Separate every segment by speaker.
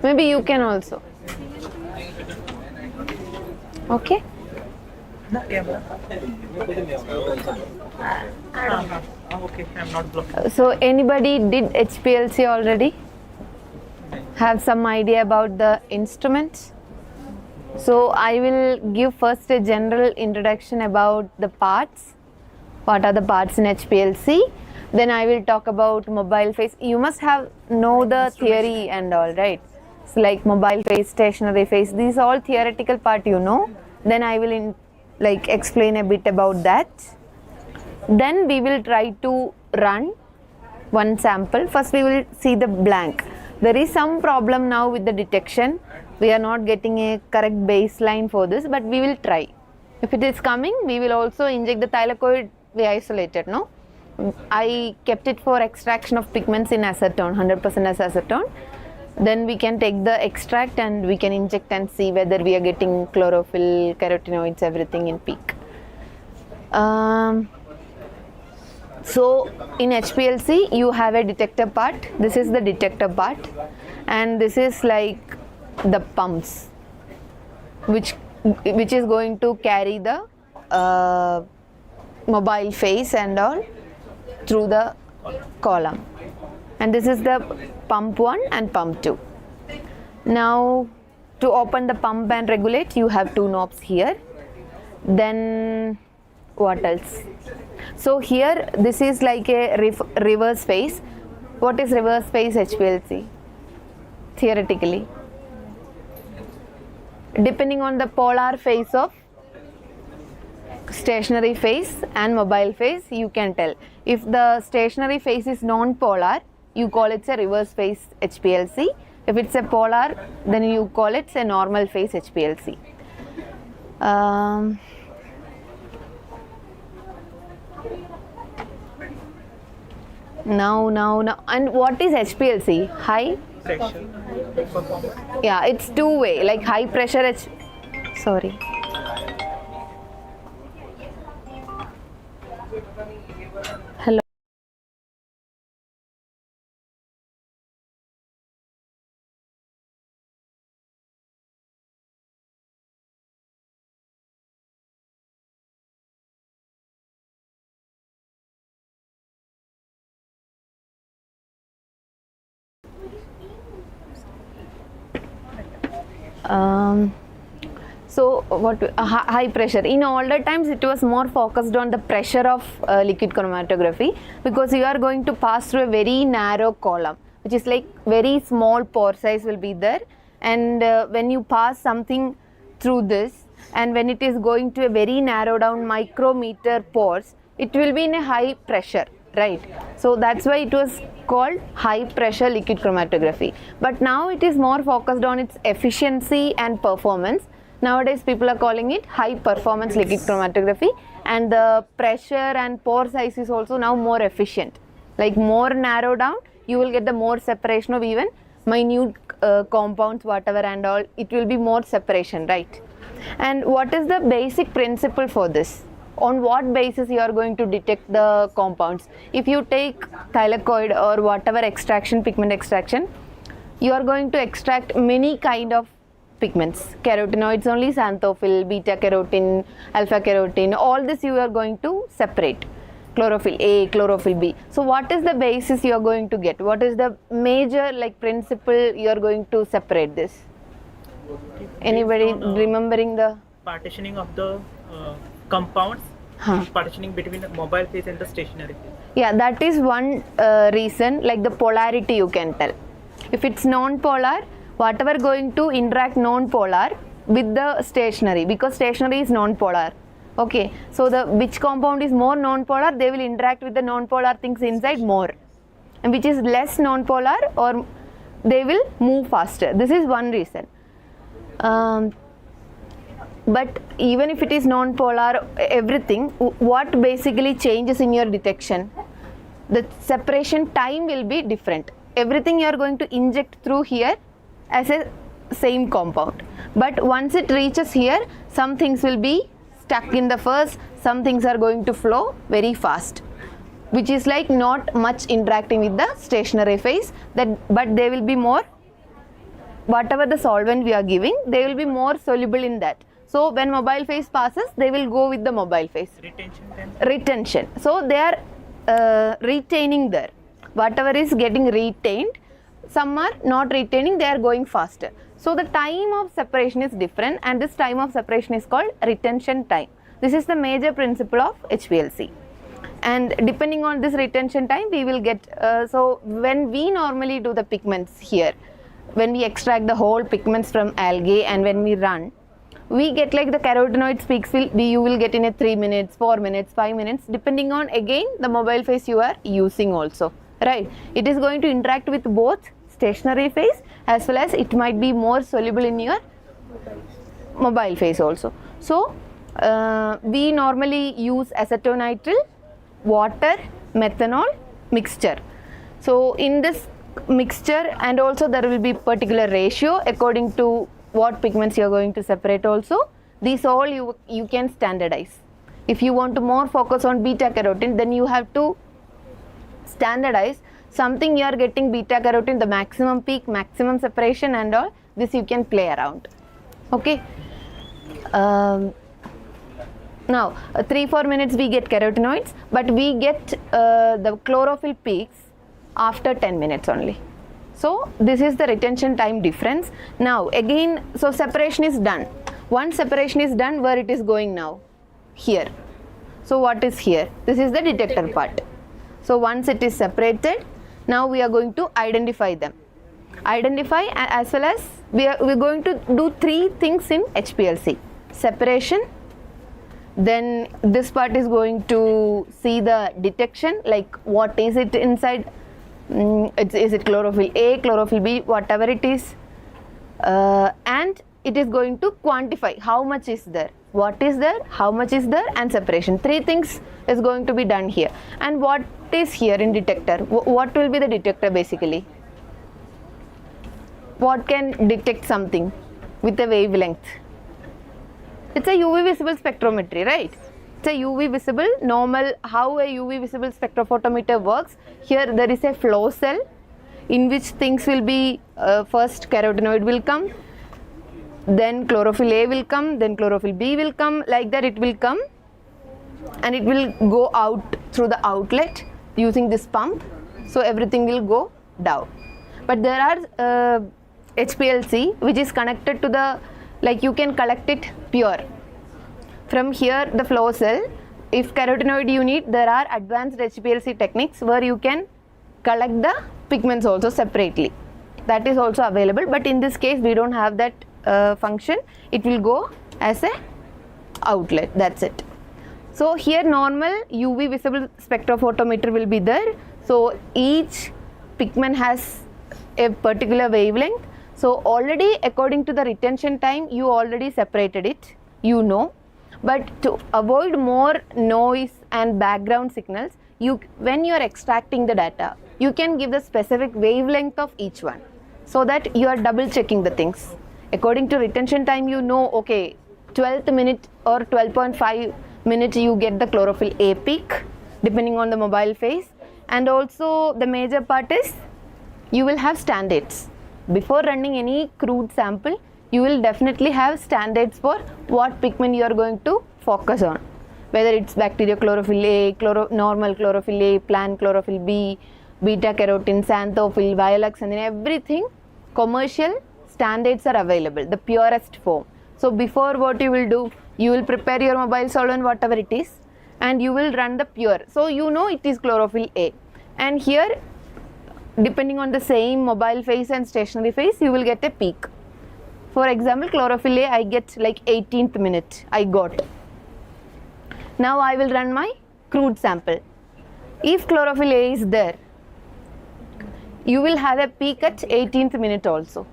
Speaker 1: Maybe you can also. Okay.
Speaker 2: Okay, I'm not blocking.
Speaker 1: So anybody did HPLC already? Have some idea about the instruments? So I will give first a general introduction about the parts. What are the parts in HPLC? Then I will talk about mobile phase. You must have know the theory and all, right? So like mobile phase, stationary phase, these all theoretical part you know. Then I will explain a bit about that. Then we will try to run one sample. First we will see the blank. There is some problem now with the detection. We are not getting a correct baseline for this, but we will try. If it is coming, we will also inject the thylakoid. We isolated, no? I kept it for extraction of pigments in acetone, 100% as acetone. Then we can take the extract and we can inject and see whether we are getting chlorophyll, carotenoids, everything in peak. So in HPLC you have a detector part. This is the detector part, and this is like the pumps which is going to carry the mobile phase and all through the column. And this is the pump 1 and pump 2. Now to open the pump and regulate, you have two knobs here. Then what else? So here this is like a reverse phase. What is reverse phase HPLC? Theoretically, depending on the polar phase of stationary phase and mobile phase, you can tell. If the stationary phase is non-polar, you call it a reverse phase HPLC. If it's a polar, then you call it a normal phase HPLC. Now, and what is HPLC? High
Speaker 2: Pressure.
Speaker 1: Yeah, it's two-way, like high pressure sorry. Hello. So what high pressure, in older times it was more focused on the pressure of liquid chromatography, because you are going to pass through a very narrow column, which is like very small pore size will be there, and when you pass something through this, and when it is going to a very narrow down micrometer pores, it will be in a high pressure, right? So that's why it was called high pressure liquid chromatography. But now it is more focused on its efficiency and performance. Nowadays people are calling it high performance liquid chromatography, and the pressure and pore size is also now more efficient. Like more narrow down, you will get the more separation of even minute compounds, whatever and all, it will be more separation, right? And what is the basic principle for this? On what basis you are going to detect the compounds? If you take thylakoid or whatever extraction, pigment extraction, you are going to extract many kind of pigments. Carotenoids only, xanthophyll, beta carotene, alpha carotene, all this you are going to separate. Chlorophyll A, chlorophyll B. So what is the basis you are going to get? What is the major principle you are going to separate this? Anybody remembering the
Speaker 2: partitioning of the compounds, partitioning between the mobile phase and the stationary phase?
Speaker 1: Yeah, that is one reason, like the polarity you can tell. If it's non-polar, whatever going to interact non-polar with the stationary, because stationary is non-polar. Okay, so the which compound is more non-polar, they will interact with the non-polar things inside more, and which is less non-polar, or they will move faster. This is one reason. But even if it is non-polar, everything, what basically changes in your detection? The separation time will be different. Everything you are going to inject through here as a same compound, but once it reaches here, some things will be stuck in the first, some things are going to flow very fast, which is like not much interacting with the stationary phase, but they will be more whatever the solvent we are giving, they will be more soluble in that. So when mobile phase passes, they will go with the mobile phase. Retention. So they are retaining there. Whatever is getting retained, some are not retaining, they are going faster. So the time of separation is different, and this time of separation is called retention time. This is the major principle of HPLC. And depending on this retention time, we will get, so when we normally do the pigments here, when we extract the whole pigments from algae and when we run, we get like the carotenoids peaks you will get in a 3 minutes, 4 minutes, 5 minutes, depending on again the mobile phase you are using also, right? It is going to interact with both stationary phase as well as it might be more soluble in your mobile phase also. So we normally use acetonitrile, water, methanol mixture. So in this mixture, and also there will be particular ratio according to what pigments you are going to separate also. These all you can standardize. If you want to more focus on beta carotene, then you have to standardize something you are getting beta carotene, the maximum peak, maximum separation and all. This you can play around. Okay. Now 3-4 minutes we get carotenoids, but we get the chlorophyll peaks after 10 minutes only. So this is the retention time difference. Now again, so separation is done. Once separation is done, where it is going now? Here. So what is here? This is the detector part. So once it is separated, now we are going to identify them. Identify, as well as we are going to do 3 things in HPLC. Separation, then this part is going to see the detection, like what is it inside. Is it chlorophyll A, chlorophyll B, whatever it is, and it is going to quantify how much is there, what is there, how much is there, and separation. 3 things is going to be done here. And what is here in detector? What will be the detector basically? What can detect something with a wavelength? It's a UV visible spectrometry, right? It's a UV visible, normal, how a UV visible spectrophotometer works. Here there is a flow cell in which things will be, first carotenoid will come, then chlorophyll A will come, then chlorophyll B will come, like that it will come and it will go out through the outlet using this pump. So everything will go down. But there are HPLC which is connected to the, like you can collect it pure. From here the flow cell, if carotenoid you need, there are advanced HPLC techniques where you can collect the pigments also separately. That is also available, but in this case we don't have that function. It will go as a outlet, that's it. So here normal UV visible spectrophotometer will be there. So each pigment has a particular wavelength. So already according to the retention time you already separated it, you know. But to avoid more noise and background signals, when you are extracting the data, you can give the specific wavelength of each one so that you are double checking the things. According to retention time, you know, okay, 12th minute or 12.5 minutes you get the chlorophyll A peak depending on the mobile phase. And also the major part is you will have standards. Before running any crude sample, you will definitely have standards for what pigment you are going to focus on. Whether it's bacteria chlorophyll A, normal chlorophyll A, plant chlorophyll B, beta carotene, xanthophyll, violax, and then everything, commercial standards are available, the purest form. So before, what you will do, you will prepare your mobile solvent, whatever it is, and you will run the pure. So you know it is chlorophyll A. And here, depending on the same mobile phase and stationary phase, you will get a peak. For example, chlorophyll A, I get like 18th minute, I got. Now I will run my crude sample. If chlorophyll A is there, you will have a peak at 18th minute also.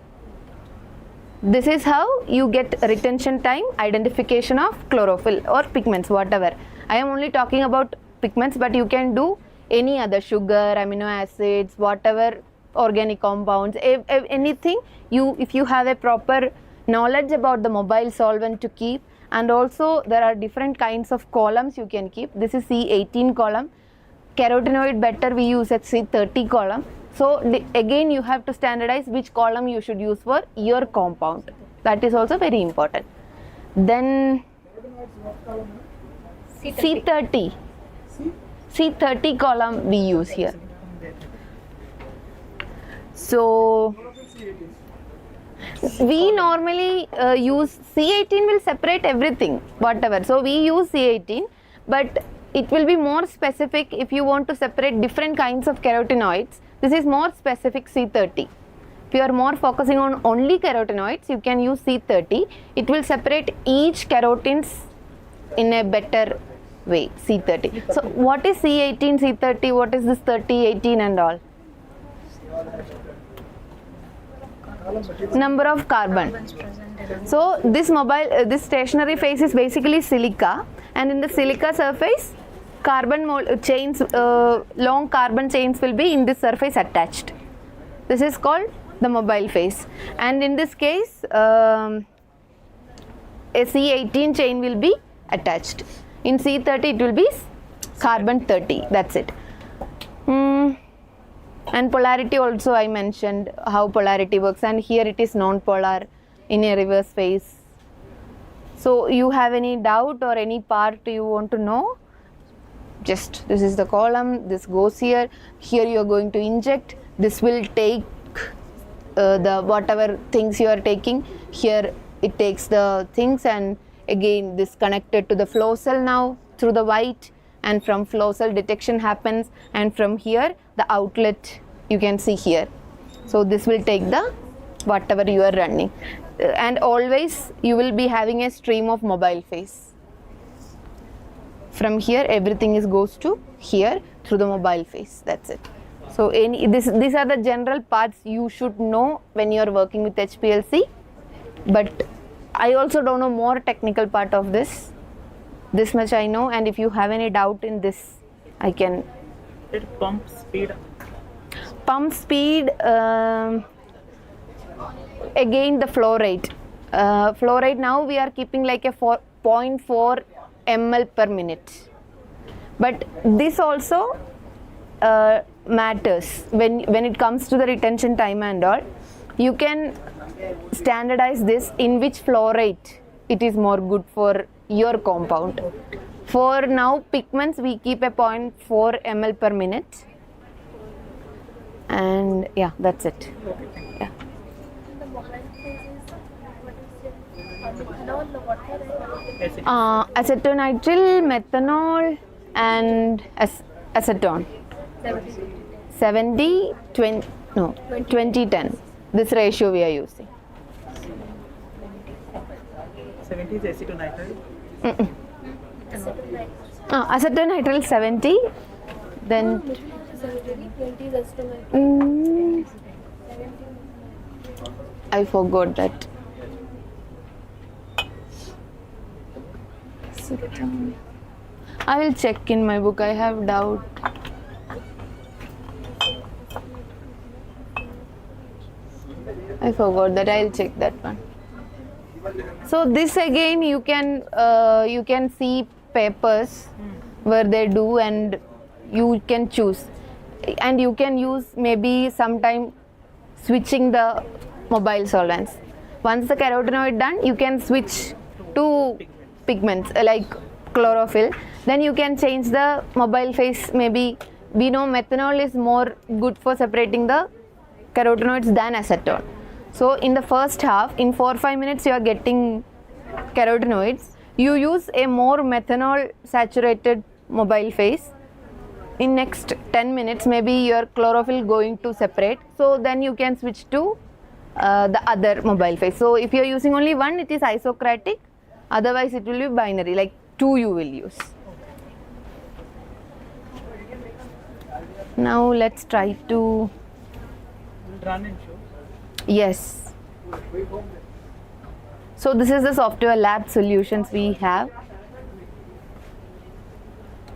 Speaker 1: This is how you get retention time, identification of chlorophyll or pigments, whatever. I am only talking about pigments, but you can do any other sugar, amino acids, whatever organic compounds, anything. If you have a proper knowledge about the mobile solvent to keep, and also there are different kinds of columns you can keep. This is C18 column. Carotenoid better we use at C30 column. So again you have to standardize which column you should use for your compound. That is also very important. Then C30. C30 column we use here. So we normally use C18 will separate everything, whatever. So we use C18, but it will be more specific if you want to separate different kinds of carotenoids. This is more specific C30. If you are more focusing on only carotenoids, you can use C30. It will separate each carotenes in a better way, C30. So what is C18, C30, what is this 30, 18 and all? Number of carbon. So this this stationary phase is basically silica, and in the silica surface, carbon chains, long carbon chains will be in this surface attached. This is called the mobile phase, and in this case a C18 chain will be attached. In C30 it will be carbon 30, that's it. And polarity also I mentioned how polarity works, and here it is non-polar in a reverse phase. So you have any doubt or any part you want to know? Just this is the column, this goes here, here you are going to inject, this will take the whatever things you are taking, here it takes the things, and again this connected to the flow cell now through the white, and from flow cell detection happens, and from here the outlet you can see here. So this will take the whatever you are running, and always you will be having a stream of mobile phase. From here everything goes to here through the mobile phase, that's it. So these are the general parts you should know when you are working with HPLC, but I also don't know more technical part of this. This much I know, and if you have any doubt in this, I can.
Speaker 2: Pump speed.
Speaker 1: Pump speed, again the flow rate. Flow rate now we are keeping like a 0.4 ml per minute. But this also matters when it comes to the retention time and all. You can standardize this in which flow rate it is more good for your compound. For now pigments we keep a 0.4 ml per minute, and yeah, that's it. Yeah. Acetonitrile, methanol and acetone. 70, 20, no, 20, 10. This ratio we are using.
Speaker 2: 70 is acetonitrile.
Speaker 1: Acetonitrile 70, then
Speaker 3: 20
Speaker 1: I forgot that. I will check in my book, I have doubt. I forgot that, I'll check that one. So this again you can see papers where they do, and you can choose, and you can use maybe sometime switching the mobile solvents. Once the carotenoid done, you can switch to pigments like chlorophyll, then you can change the mobile phase. Maybe we know methanol is more good for separating the carotenoids than acetone. So in the first half, in 4-5 minutes you are getting carotenoids, you use a more methanol saturated mobile phase. In next 10 minutes maybe your chlorophyll going to separate, so then you can switch to the other mobile phase. So if you are using only one, it is isocratic, otherwise it will be binary, like 2 you will use. Now let's try to
Speaker 2: Run and show.
Speaker 1: Yes. So this is the software lab solutions we have.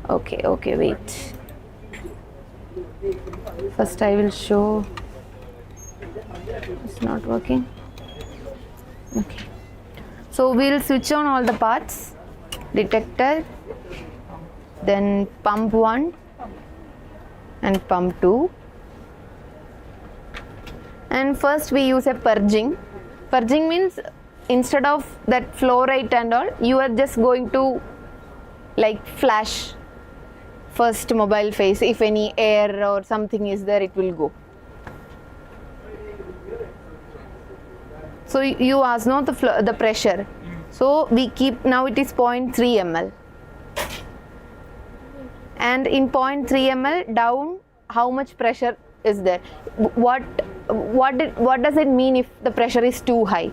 Speaker 1: Okay, wait. First I will show. It's not working. Okay. So we'll switch on all the parts. Detector, then pump 1 and pump 2. And first we use a purging. Purging means instead of that fluoride and all, you are just going to like flash first mobile face. If any air or something is there, it will go. So you ask no the pressure. So we keep, now it is 0.3 ml. And in 0.3 ml down, how much pressure is there? What does it mean if the pressure is too high?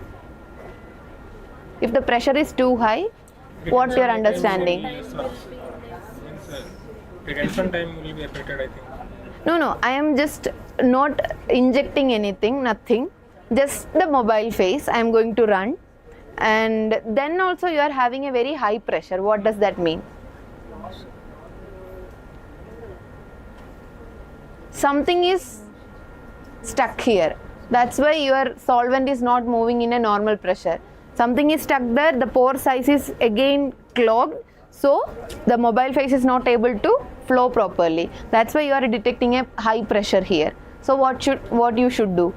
Speaker 1: If the pressure is too high, what's your understanding?
Speaker 3: Retention time will be affected, I think.
Speaker 1: No, I am just not injecting anything, nothing. Just the mobile phase I am going to run. And then also you are having a very high pressure. What does that mean? Something is stuck here. That's why your solvent is not moving in a normal pressure. Something is stuck there, the pore size is again clogged, so the mobile phase is not able to flow properly. That's why you are detecting a high pressure here. So what you should do?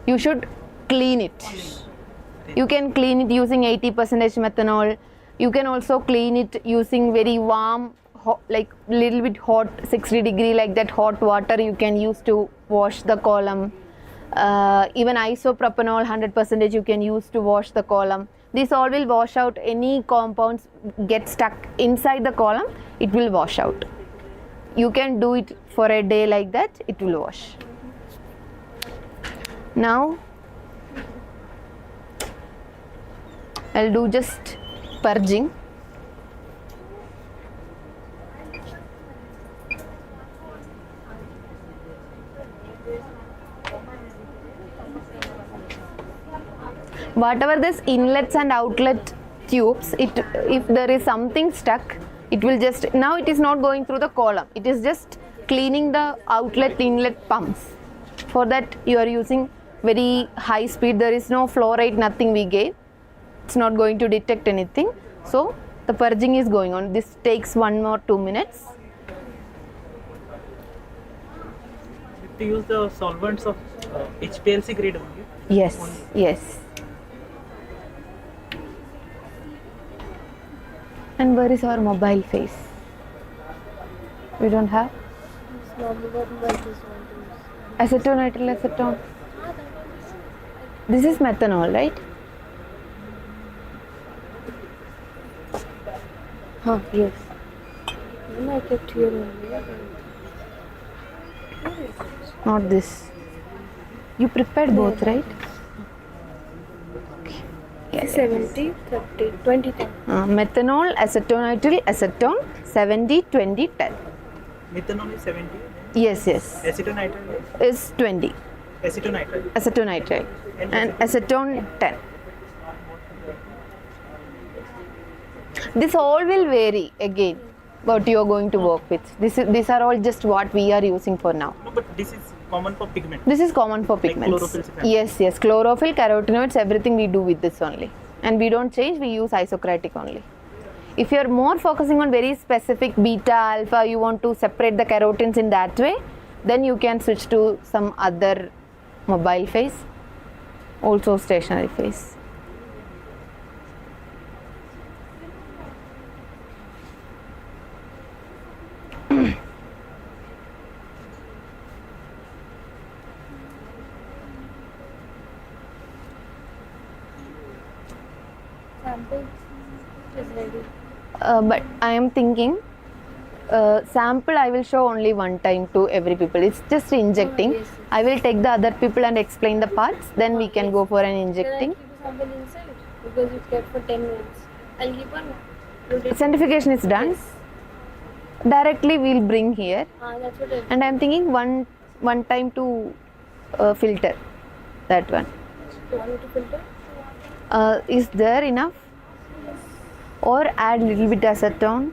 Speaker 1: You should clean it. You can clean it using 80% methanol. You can also clean it using very warm, like little bit hot, 60 degree, like that hot water you can use to wash the column. Even isopropanol 100% you can use to wash the column. This all will wash out any compounds get stuck inside the column, it will wash out. You can do it for a day like that, it will wash. Now I'll do just purging. Whatever this inlets and outlet tubes, if there is something stuck, it will just, now it is not going through the column, it is just cleaning the outlet inlet pumps. For that you are using very high speed, there is no fluoride, nothing we gave, it's not going to detect anything. So the purging is going on. This takes 1 or 2 minutes.
Speaker 2: To use the solvents of HPLC grade only.
Speaker 1: Yes, yes. And where is our mobile face? We don't have? Acetonitrile acetone. This is methanol, right?
Speaker 4: Yes. Then I kept here only.
Speaker 1: Not this. You prepared both, right? Yes.
Speaker 4: 70, 30, 20, 10.
Speaker 1: Methanol, acetonitrile, acetone, 70, 20, 10.
Speaker 2: Methanol is 70.
Speaker 1: Yes, yes.
Speaker 2: Acetonitrile
Speaker 1: Is 20.
Speaker 2: acetonitrile.
Speaker 1: Acetonitrile. And acetone, 10. This all will vary again what you are going to work with. These are all just what we are using for now.
Speaker 2: No, but this is common for pigment.
Speaker 1: This is common for
Speaker 2: Like
Speaker 1: pigments.
Speaker 2: chlorophyll.
Speaker 1: Yes, yes. Chlorophyll, carotenoids, everything we do with this only. And we don't change, we use isocratic only. If you are more focusing on very specific beta, alpha, you want to separate the carotenes in that way, then you can switch to some other mobile phase, also stationary phase.
Speaker 4: Sample is ready.
Speaker 1: But I am thinking sample I will show only one time to every people. It's just injecting.
Speaker 4: Yes, yes.
Speaker 1: I will take the other people and explain the parts. Then we can go for an injecting.
Speaker 4: Can I keep the sample inside? Because you kept for 10 minutes. I'll keep on rotating.
Speaker 1: Certification is done.
Speaker 4: Yes.
Speaker 1: Directly we'll bring here.
Speaker 4: That's what I
Speaker 1: And I am thinking one time to filter that one.
Speaker 4: want me to filter.
Speaker 1: Is there enough? Or add little bit acetone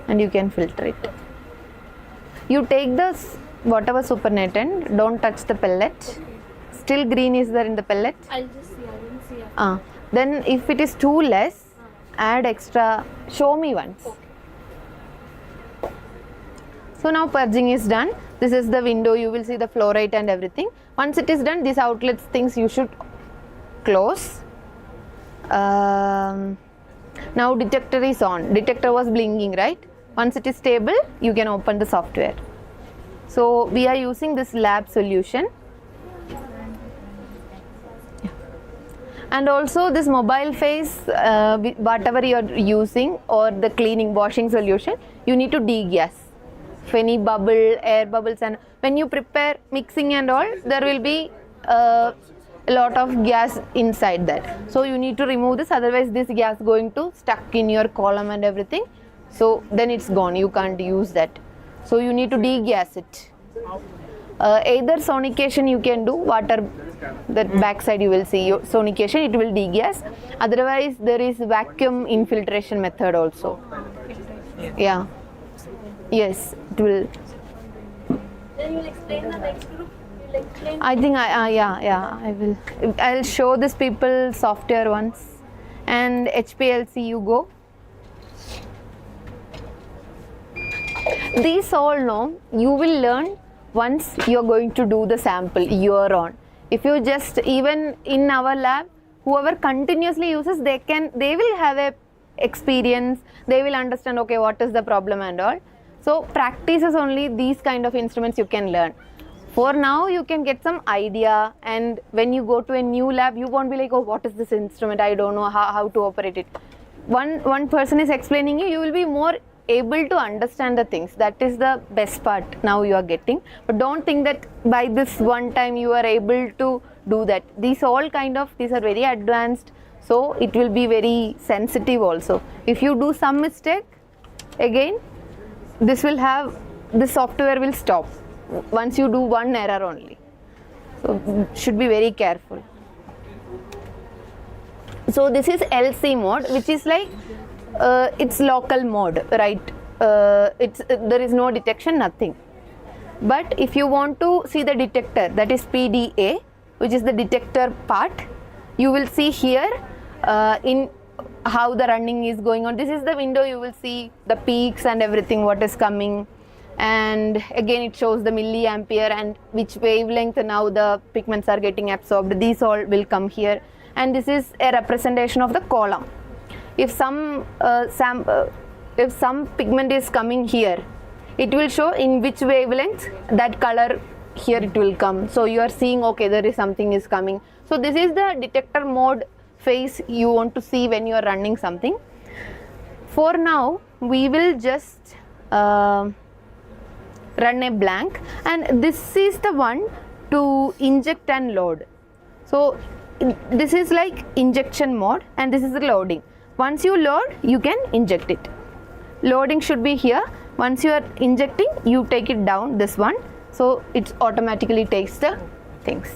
Speaker 1: and you can filter it. You take the whatever supernatant, don't touch the pellet. Still green is there in the pellet.
Speaker 4: I'll just see. I didn't see after.
Speaker 1: Then if it is too less, add extra. Show me once. So now purging is done. This is the window. You will see the fluoride and everything. Once it is done, these outlets things you should close. Now detector is on. Detector was blinking, right? Once it is stable, you can open the software. So we are using this lab solution. And also this mobile phase, whatever you are using, or the cleaning washing solution, you need to degas. If any bubble, air bubbles, and when you prepare mixing and all, there will be a lot of gas inside that. So you need to remove this, otherwise this gas going to stuck in your column and everything. So then it's gone, you can't use that. So you need to degas it. Either sonication you can do, water, that backside you will see sonication, it will degas. Otherwise there is vacuum infiltration method also. Yeah. Yes, it will.
Speaker 4: Then you'll explain the next group. You'll explain.
Speaker 1: I think I will. I'll show this people software once. And HPLC you go. These all know you will learn once you're going to do the sample your own. If you just, even in our lab, whoever continuously uses, they will have a experience, they will understand, okay, what is the problem and all. So practice is only these kind of instruments you can learn. For now you can get some idea, and when you go to a new lab you won't be like, oh, what is this instrument, I don't know how to operate it. One person is explaining you will be more able to understand the things. That is the best part now you are getting. But don't think that by this one time you are able to do that. These are very advanced, so it will be very sensitive also. If you do some mistake, again this software will stop once you do one error only. So should be very careful. So this is LC mode, which is like it's local mode, right? There is no detection, nothing. But if you want to see the detector, that is PDA, which is the detector part, you will see here in how the running is going on. This is the window, you will see the peaks and everything what is coming, and again it shows the milliampere and which wavelength now the pigments are getting absorbed. These all will come here, and this is a representation of the column. If some pigment is coming here, it will show in which wavelength that color here it will come. So you are seeing, okay, there is something is coming. So this is the detector mode phase you want to see when you are running something. For now we will just run a blank, and this is the one to inject and load. So this is like injection mode, and this is the loading. Once you load, you can inject it. Loading should be here. Once you are injecting, you take it down, this one, so it automatically takes the things.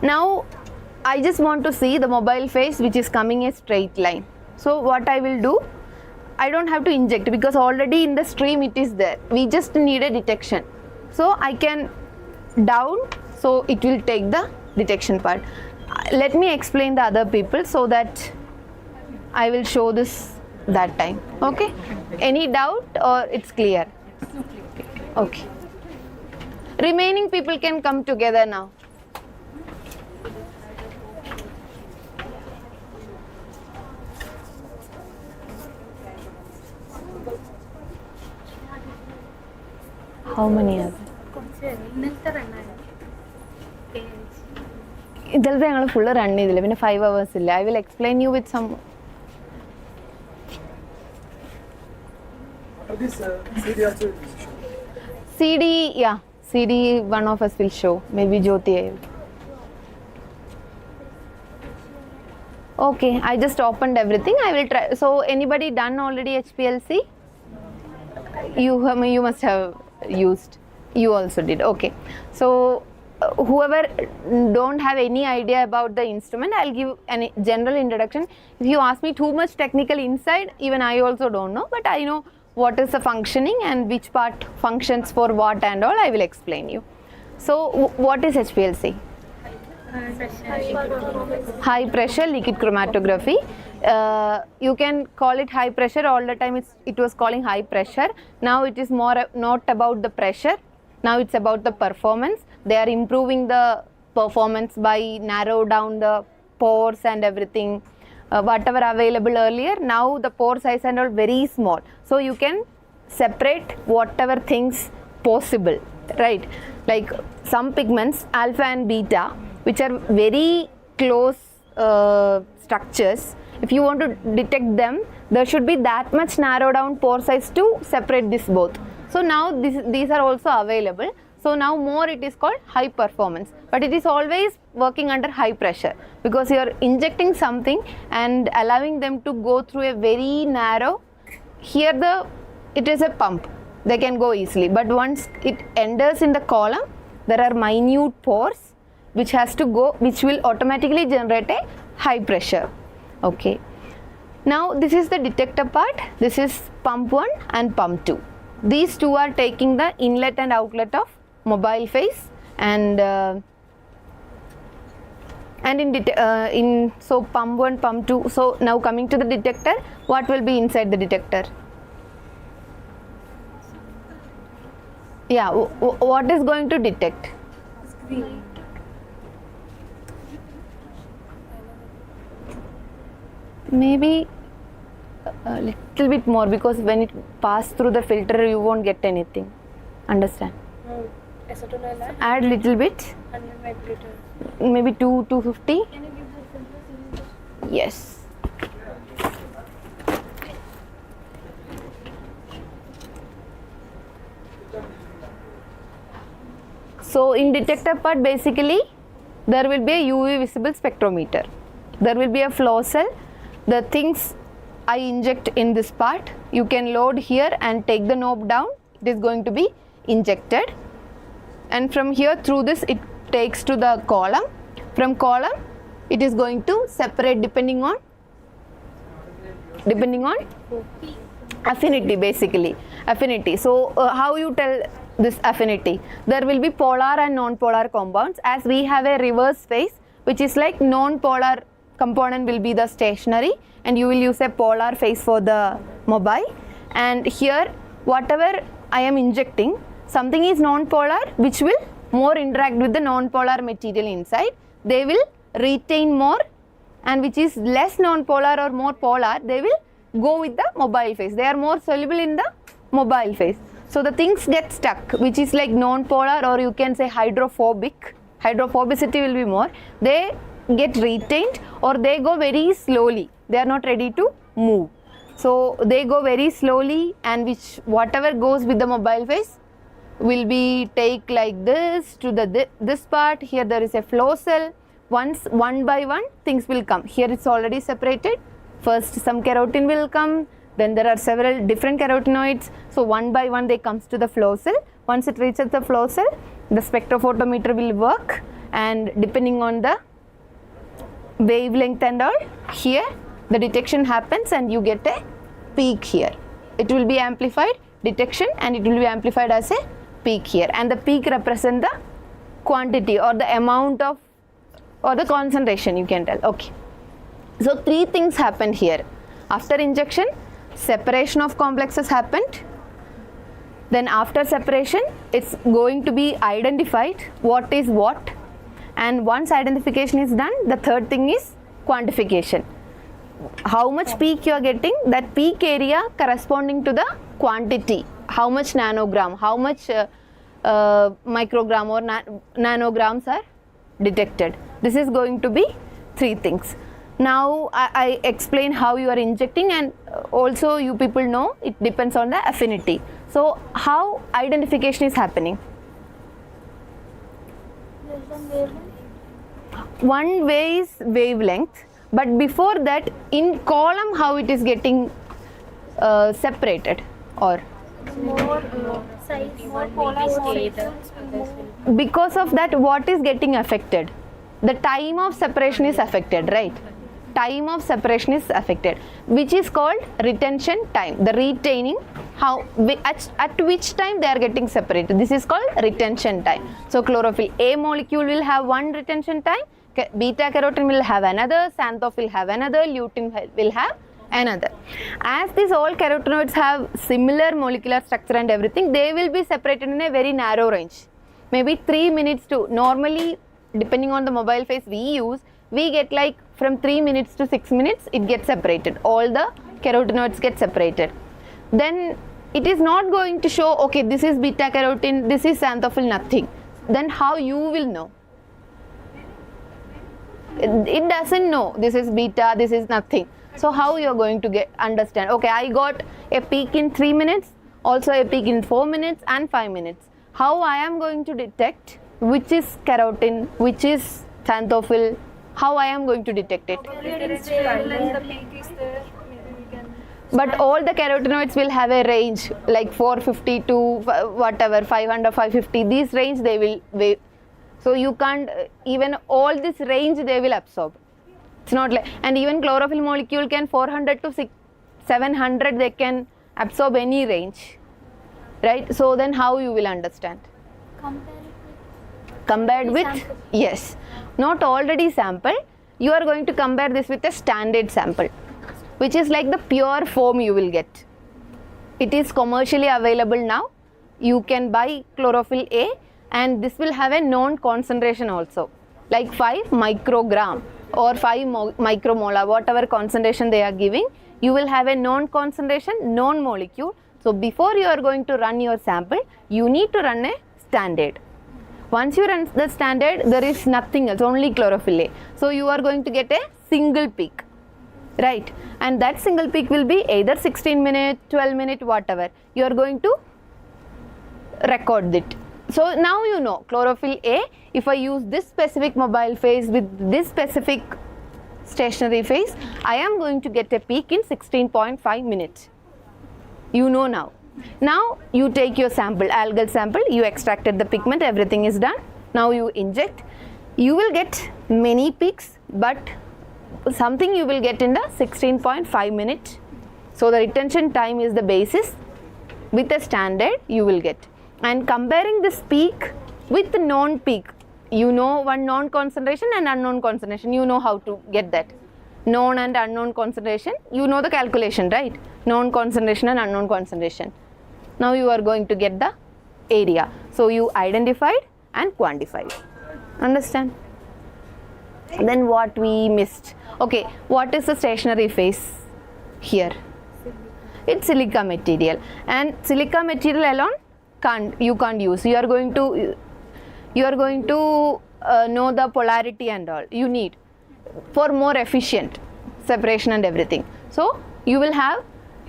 Speaker 1: Now I just want to see the mobile phase which is coming a straight line. So what I will do, I don't have to inject because already in the stream it is there. We just need a detection. So I can down, so it will take the detection part. Let me explain the other people so that I will show this that time. Okay? Any doubt or it's clear? Okay. Remaining people can come together now. How many are there? ഇന്നലത്തെ ഞങ്ങൾ full run ചെയ്തില്ല, പിന്നെ 5 hours ഇല്ല. I will explain you with some. CD one of us will show, maybe Jyoti. Okay, I just opened everything. I will try. So anybody done already HPLC? You must have used. You also did. Okay, so whoever don't have any idea about the instrument, I'll give a general introduction. If you ask me too much technical inside, even I also don't know, but I know what is the functioning and which part functions for what and all. I will explain you. So what is HPLC? High pressure liquid chromatography. You can call it high pressure. All the time it was calling high pressure. Now it is more not about the pressure, Now it's about the performance. They are improving the performance by narrow down the pores and everything. Whatever available earlier, now the pore size and all very small. So you can separate whatever things possible, right? Like some pigments, alpha and beta, which are very close structures. If you want to detect them, there should be that much narrow down pore size to separate this both. So now these are also available. So now more it is called high performance, but it is always working under high pressure because you are injecting something and allowing them to go through a very narrow. Here it is a pump, they can go easily, but once it enters in the column, there are minute pores which has to go, which will automatically generate a high pressure. Okay. Now this is the detector part. This is pump 1 and pump 2. These two are taking the inlet and outlet of mobile phase, and in so pump 1, pump 2. So now coming to the detector, what will be inside the detector? Yeah, what is going to detect?
Speaker 4: Screen.
Speaker 1: Maybe a little bit more, because when it pass through the filter you won't get anything. Understand?
Speaker 4: Acetonol
Speaker 1: Add little bit,
Speaker 4: 100 microliters.
Speaker 1: maybe 250.
Speaker 4: Can you give the filter?
Speaker 1: Yes. So in detector part, basically there will be a UV visible spectrometer. There will be a flow cell. The things I inject in this part, you can load here and take the knob down. It is going to be injected, and from here through this it takes to the column. From column it is going to separate depending on affinity, basically affinity. So how you tell this affinity? There will be polar and non-polar compounds. As we have a reverse phase, which is like non-polar component will be the stationary, and you will use a polar phase for the mobile. And here whatever I am injecting, something is non-polar which will more interact with the non-polar material inside. They will retain more, and which is less non-polar or more polar, they will go with the mobile phase. They are more soluble in the mobile phase. So the things get stuck, which is like non-polar, or you can say hydrophobic. Hydrophobicity will be more. They get retained, or they go very slowly. They are not ready to move. So they go very slowly, and which whatever goes with the mobile phase will be take like this to the this part. Here there is a flow cell. Once one by one things will come. Here it's already separated. First some keratin will come, then there are several different carotenoids. So one by one they comes to the flow cell. Once it reaches the flow cell, the spectrophotometer will work, and depending on the wavelength and all, here the detection happens and you get a peak here. It will be amplified detection, and it will be amplified as a peak here, and the peak represent the quantity or the amount of, or the concentration, you can tell. Okay, so three things happened here. After injection, separation of complexes happened. Then after separation, it's going to be identified what is what, and once identification is done, the third thing is quantification. How much peak you are getting, that peak area corresponding to the quantity, how much nanogram, how much microgram or nanograms are detected. This is going to be three things. Now I explain how you are injecting, and also you people know it depends on the affinity. So how identification is happening? One way is wavelength, but before that in column how it is getting separated, or
Speaker 4: More size, more polar size.
Speaker 1: because of that what is getting affected? The time of separation is affected, right? Time of separation is affected, which is called retention time. The retaining, how at which time they are getting separated, this is called retention time. So chlorophyll A molecule will have one retention time, beta carotene will have another, xanthophyll will have another, lutein will have another. As these all carotenoids have similar molecular structure and everything, they will be separated in a very narrow range. Maybe 3 minutes to, normally depending on the mobile phase we use, we get like from 3 minutes to 6 minutes it gets separated. All the carotenoids get separated. Then it is not going to show, okay, this is beta carotene, this is xanthophyll, nothing. Then how you will know? It doesn't know this is beta, this is nothing. So how you are going to understand? Okay, I got a peak in 3 minutes, also a peak in 4 minutes and 5 minutes. How I am going to detect which is carotene, which is xanthophyll? How I am going to detect it? But all the carotenoids will have a range like 450 to whatever, 500, 550. These range they will. So you can't, even all this range they will absorb. It's not like, and even chlorophyll molecule can 400 to 700, they can absorb any range, right? So then how you will understand? Compared with, yes, not already sampled. You are going to compare this with a standard sample, which is like the pure form you will get. It is commercially available now. You can buy chlorophyll A, and this will have a known concentration also, like 5 microgram or 5 micromolar, whatever concentration they are giving, you will have a known concentration, known molecule. So before you are going to run your sample, you need to run a standard. Once you run the standard, there is nothing else, only chlorophyll A. So you are going to get a single peak, right? And that single peak will be either 16 minutes, 12 minutes, whatever. You are going to record it. So now you know chlorophyll A, if I use this specific mobile phase with this specific stationary phase, I am going to get a peak in 16.5 minutes. You know now. Now you take your sample, algal sample, you extracted the pigment, everything is done. Now you inject. You will get many peaks, but something you will get in the 16.5 minutes. So the retention time is the basis. With a standard you will get. And comparing this peak with the known peak, you know one known concentration and unknown concentration, you know how to get that. Known and unknown concentration, you know the calculation, right? Known concentration and unknown concentration. Now you are going to get the area. So you identified and quantified. Understand? Then what we missed? Okay, what is the stationary phase here? It's silica material, and silica material alone you can't use. You are going to know the polarity and all. You need for more efficient separation and everything. So you will have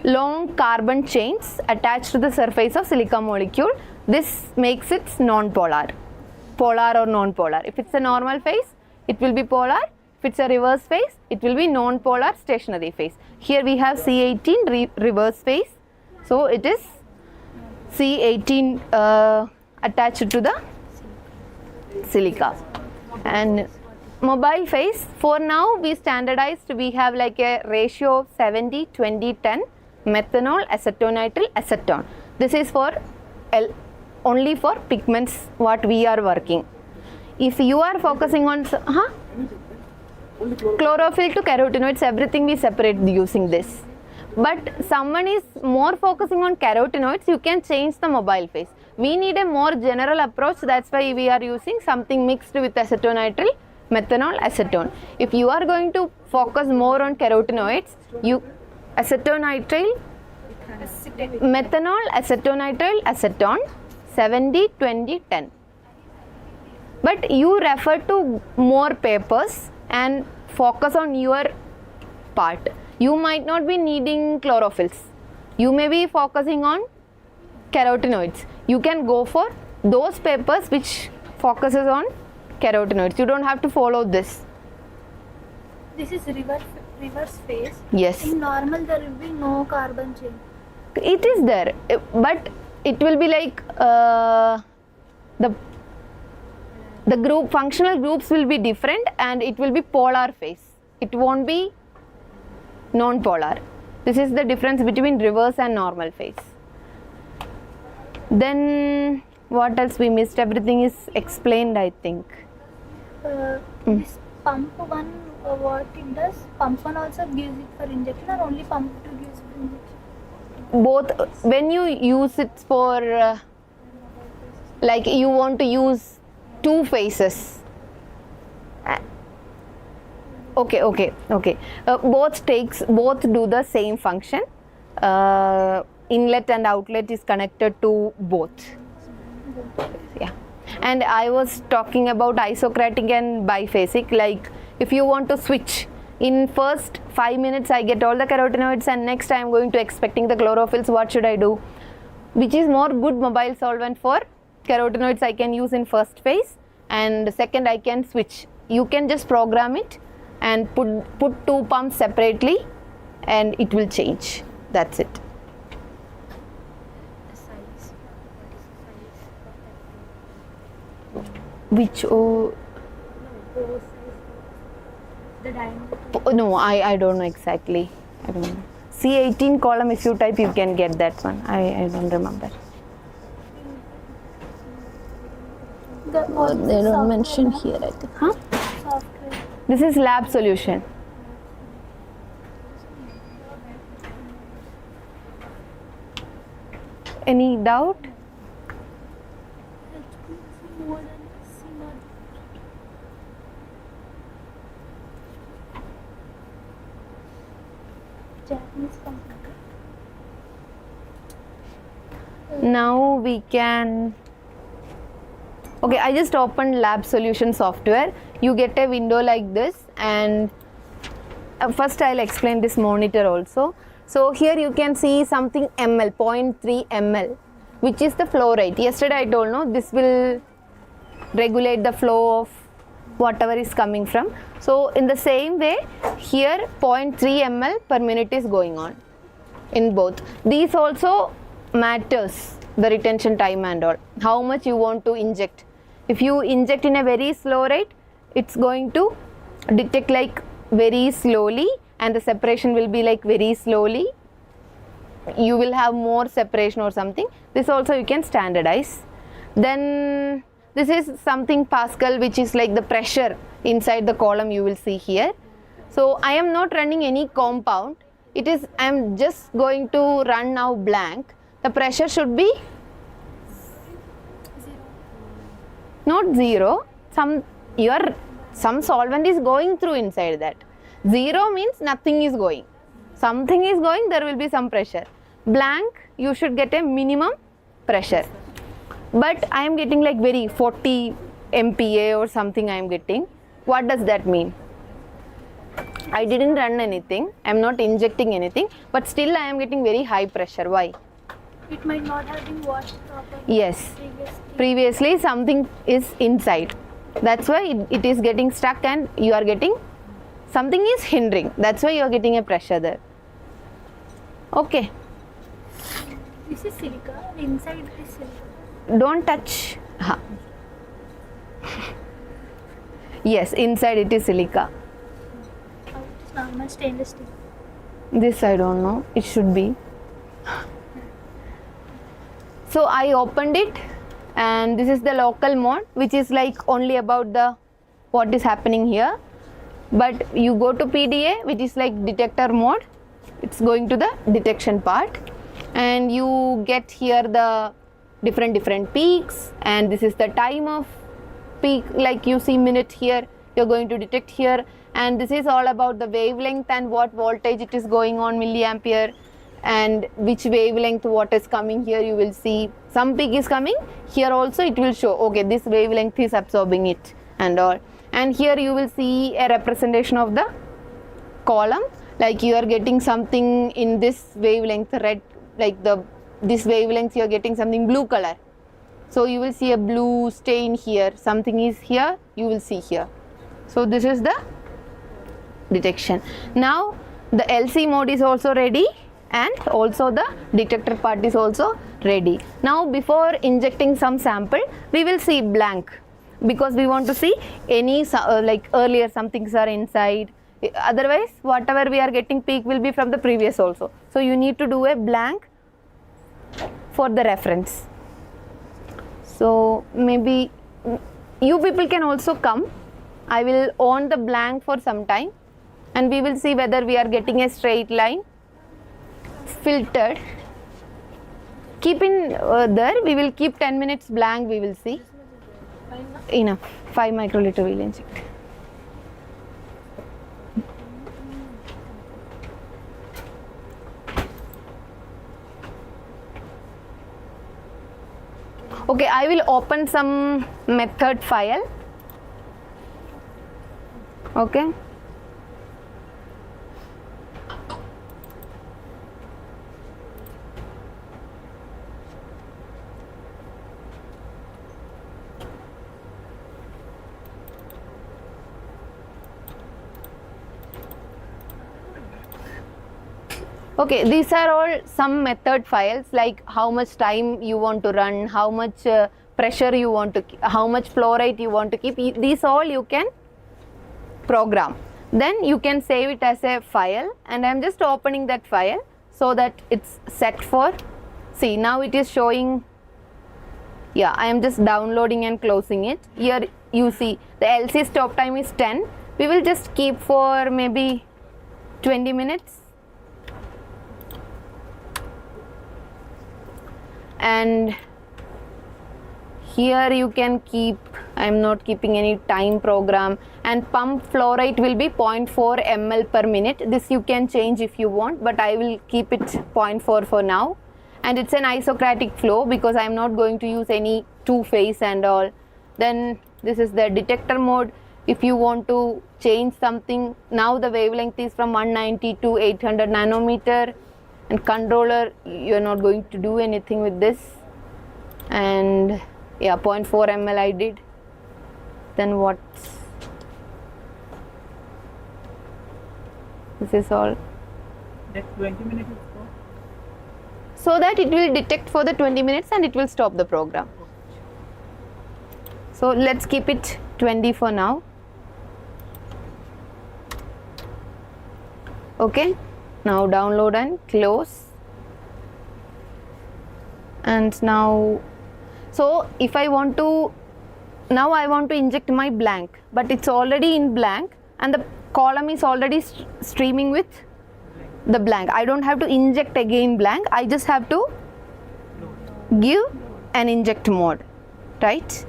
Speaker 1: long carbon chains attached to the surface of silica molecule. This makes it non-polar, polar or non-polar. If it's a normal phase, it will be polar. If it's a reverse phase, it will be non-polar stationary phase. Here we have C18 reverse phase. So it is C18 attached to the silica. And mobile phase, for now we standardized, we have like a ratio of 70, 20, 10, methanol, acetonitrile, acetone. This is for only for pigments what we are working. If you are focusing on chlorophyll to carotenoids, everything we separate using this. But someone is more focusing on carotenoids, you can change the mobile phase. We need a more general approach, that's why we are using something mixed with acetonitrile, methanol, acetone. If you are going to focus more on carotenoids, you acetonitrile, methanol, acetonitrile, acetone, 70, 20, 10. But you refer to more papers and focus on your part. You might not be needing chlorophylls. You may be focusing on carotenoids. You can go for those papers which focuses on carotenoids. You don't have to follow this.
Speaker 5: This is reverse phase.
Speaker 1: Yes.
Speaker 5: In normal there will be no carbon chain.
Speaker 1: It is there, but it will be like the group functional groups will be different, and it will be polar phase. It won't be non-polar. This is the difference between reverse and normal phase. Then what else we missed? Everything is explained, I think.
Speaker 5: This pump one, what it does? Pump one also gives it for injection, or only pump two gives for injection?
Speaker 1: Both. When you use it for like you want to use two phases. Okay. Both do the same function. Inlet and outlet is connected to both. Yeah. And I was talking about isocratic and biphasic. Like if you want to switch, in first 5 minutes I get all the carotenoids, and next I am going to expecting the chlorophylls. What should I do? Which is more good mobile solvent for carotenoids I can use in first phase, and second I can switch. You can just program it and put two pumps separately and it will change. That's it.
Speaker 4: The size. What is the size?
Speaker 1: Which
Speaker 4: No, pore size. The diameter.
Speaker 1: no, I don't know exactly. I don't know. C18 column, if you type you can get that one. I don't remember. They don't mention here, I think. Huh?
Speaker 5: Software.
Speaker 1: This is lab solution. Any doubt?
Speaker 5: more than C0. Japanese company.
Speaker 1: Now we can. Okay, I just opened lab solution software. You get a window like this, and first I'll explain this monitor also. So here you can see something ml, 0.3 ml, which is the flow rate. Yesterday I told no, this will regulate the flow of whatever is coming from. So in the same way, here 0.3 ml per minute is going on in both. These also matters, the retention time and all, how much you want to inject. If you inject in a very slow rate, it's going to detect like very slowly, and the separation will be like very slowly. You will have more separation or something. This also you can standardize. Then this is something Pascal, which is like the pressure inside the column you will see here. So I am not running any compound. It is, I am just going to run now blank. The pressure should be not zero. Some solvent is going through inside that. Zero means nothing is going. Something is going, there will be some pressure. Blank, you should get a minimum pressure. But I am getting like very 40 MPa or something I am getting. What does that mean? I didn't run anything. I am not injecting anything. But still I am getting very high pressure. Why?
Speaker 5: It might not have been washed properly.
Speaker 1: Yes.
Speaker 5: Previously.
Speaker 1: Previously something is inside. That's why it is getting stuck and you are getting, something is hindering. That's why you are getting a pressure there. Okay.
Speaker 5: This is silica. Inside is silica.
Speaker 1: Don't touch. Ha. Yes, inside it is silica.
Speaker 5: Out is normal stainless steel.
Speaker 1: This I don't know. It should be. So I opened it, and this is the local mode, which is like only about the what is happening here. But you go to PDA, which is like detector mode. It's going to the detection part, and you get here the different peaks, and this is the time of peak. Like you see minute here, you're going to detect here, and this is all about the wavelength and what voltage it is going on, milliampere, and which wavelength what is coming here. You will see some peak is coming here also. It will show okay, this wavelength is absorbing it and all. And here you will see a representation of the column, like you are getting something in this wavelength red, like this wavelength you are getting something blue color. So you will see a blue stain here, something is here, you will see here. So this is the detection. Now the LC mode is also ready, and also the detector part is also ready. Now before injecting some sample, we will see blank, because we want to see any like earlier some things are inside. Otherwise whatever we are getting peak will be from the previous also. So you need to do a blank for the reference. So maybe you people can also come I will on the blank for some time and we will see whether we are getting a straight line filtered. Keep in there, we will keep 10 minutes blank, we will see. Enough, 5 microliter we will inject. Okay, I will open some method file. Okay. Okay, these are all some method files, like how much time you want to run, how much pressure you want to, how much flow rate you want to keep. These all you can program. Then you can save it as a file, and I am just opening that file so that it's set for, see now it is showing, yeah, I am just downloading and closing it. Here you see the LC stop time is 10. We will just keep for maybe 20 minutes. And here you can keep, I am not keeping any time program, and pump flow rate will be 0.4 ml per minute. This you can change if you want, but I will keep it 0.4 for now. And it's an isocratic flow because I am not going to use any two-phase and all. Then this is the detector mode. If you want to change something, now the wavelength is from 190 to 800 nanometer. And controller, you are not going to do anything with this. And yeah, 0.4 ml I did. Then what? This is all.
Speaker 2: That 20 minutes is for?
Speaker 1: So that it will detect for the 20 minutes and it will stop the program. So let's keep it 20 for now. Okay. Now download and close. And now, so if I want to, now I want to inject my blank, but it's already in blank and the column is already streaming with the blank. I don't have to inject again blank, I just have to give an inject mode, right?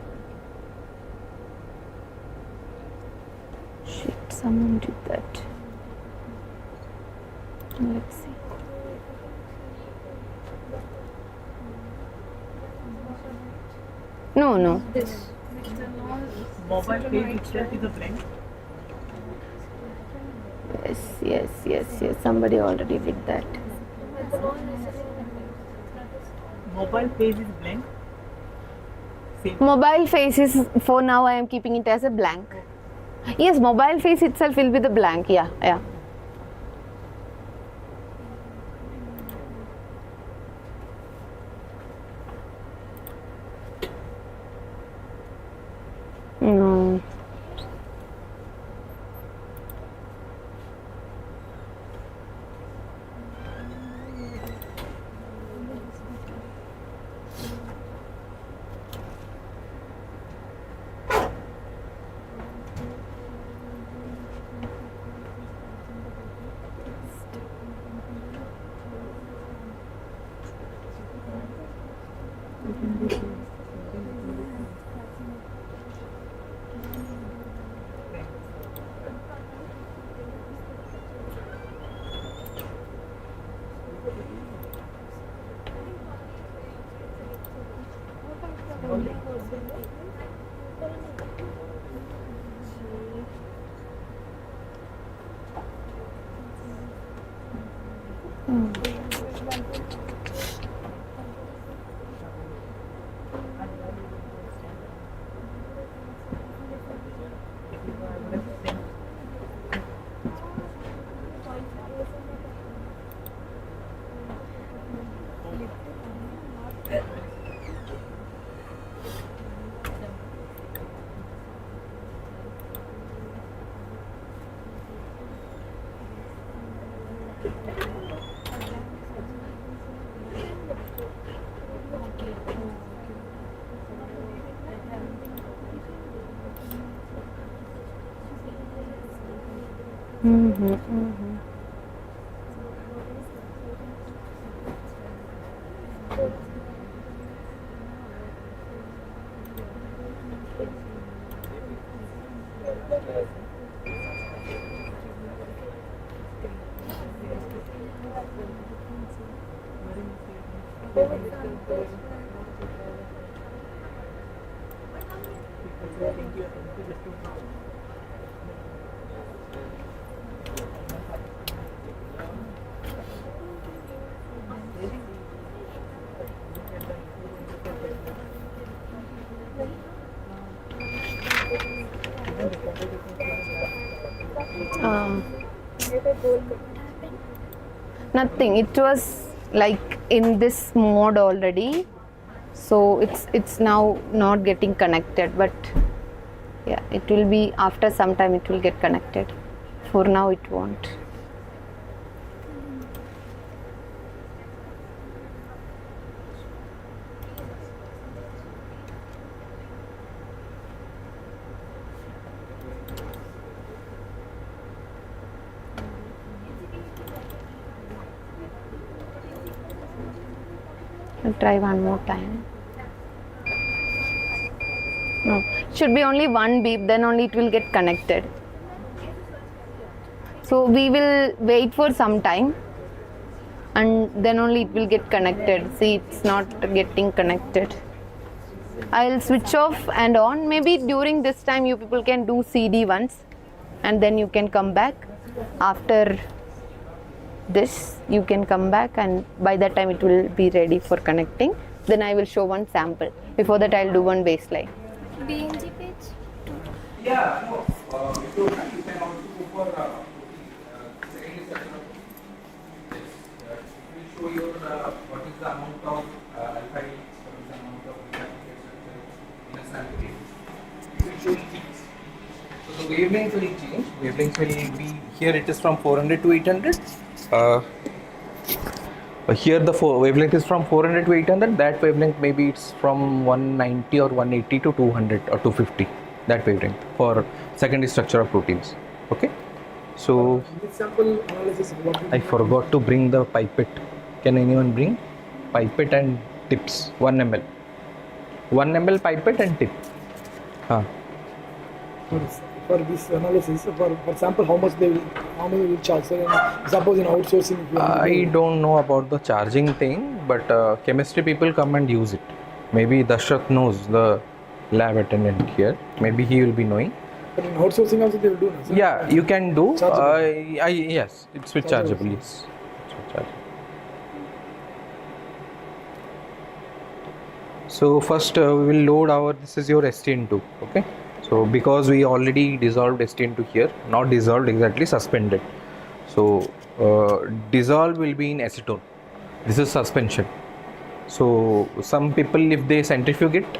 Speaker 1: Shit, someone did that. Let's see. No.
Speaker 4: This.
Speaker 2: Mobile page itself is a blank.
Speaker 1: Yes. Somebody already did that.
Speaker 2: Mobile page is blank. Same.
Speaker 1: Mobile face is, for now I am keeping it as a blank. Yes, mobile face itself will be the blank. Yeah. No. Nothing. It was like in this mode already, so it's now not getting connected. But yeah, it will be after some time. It will get connected. For now, it won't. I'll try one more time. No, should be only one beep, then only it will get connected. So we will wait for some time and then only it will get connected. See, it's not getting connected. I'll switch off and on. Maybe during this time you people can do CD once and then you can come back. After this you can come back, and by that time it will be ready for connecting. Then I will show one sample. Before that I'll do one baseline.
Speaker 5: BNG page.
Speaker 6: Yeah, no. If you can also go for secondary structure of it will show you what is the amount of alpha helix, what is the amount of beta structure in a sample. It will show you peaks. So the wavelength will change. Wavelength will be here. It is from 400 to 800. Here the wavelength is from 400 to 800. That wavelength maybe it's from 190 or 180 to 200 or 250. That wavelength for secondary structure of proteins. Okay. So
Speaker 3: This sample analysis, what
Speaker 6: I forgot to bring the pipette. Can anyone bring pipette and tips? 1 ml. 1 ml pipette and tip.
Speaker 3: for this analysis, for sample, how much they will charge? So, suppose in outsourcing, if you want to
Speaker 6: I
Speaker 3: do-
Speaker 6: don't know about the charging thing, but chemistry people come and use it. Maybe Dashrath knows, the lab attendant here. Maybe he will be knowing.
Speaker 3: But in outsourcing also they will do. No? So,
Speaker 6: Yeah, you can do.
Speaker 3: Chargeable.
Speaker 6: Yes, it's with chargeable. Yes, it's with chargeable. So first we will load our. This is your STN2. Okay. So because we already dissolved STN2 here, not dissolved exactly, suspended. So dissolve will be in acetone. This is suspension. So some people, if they centrifuge it,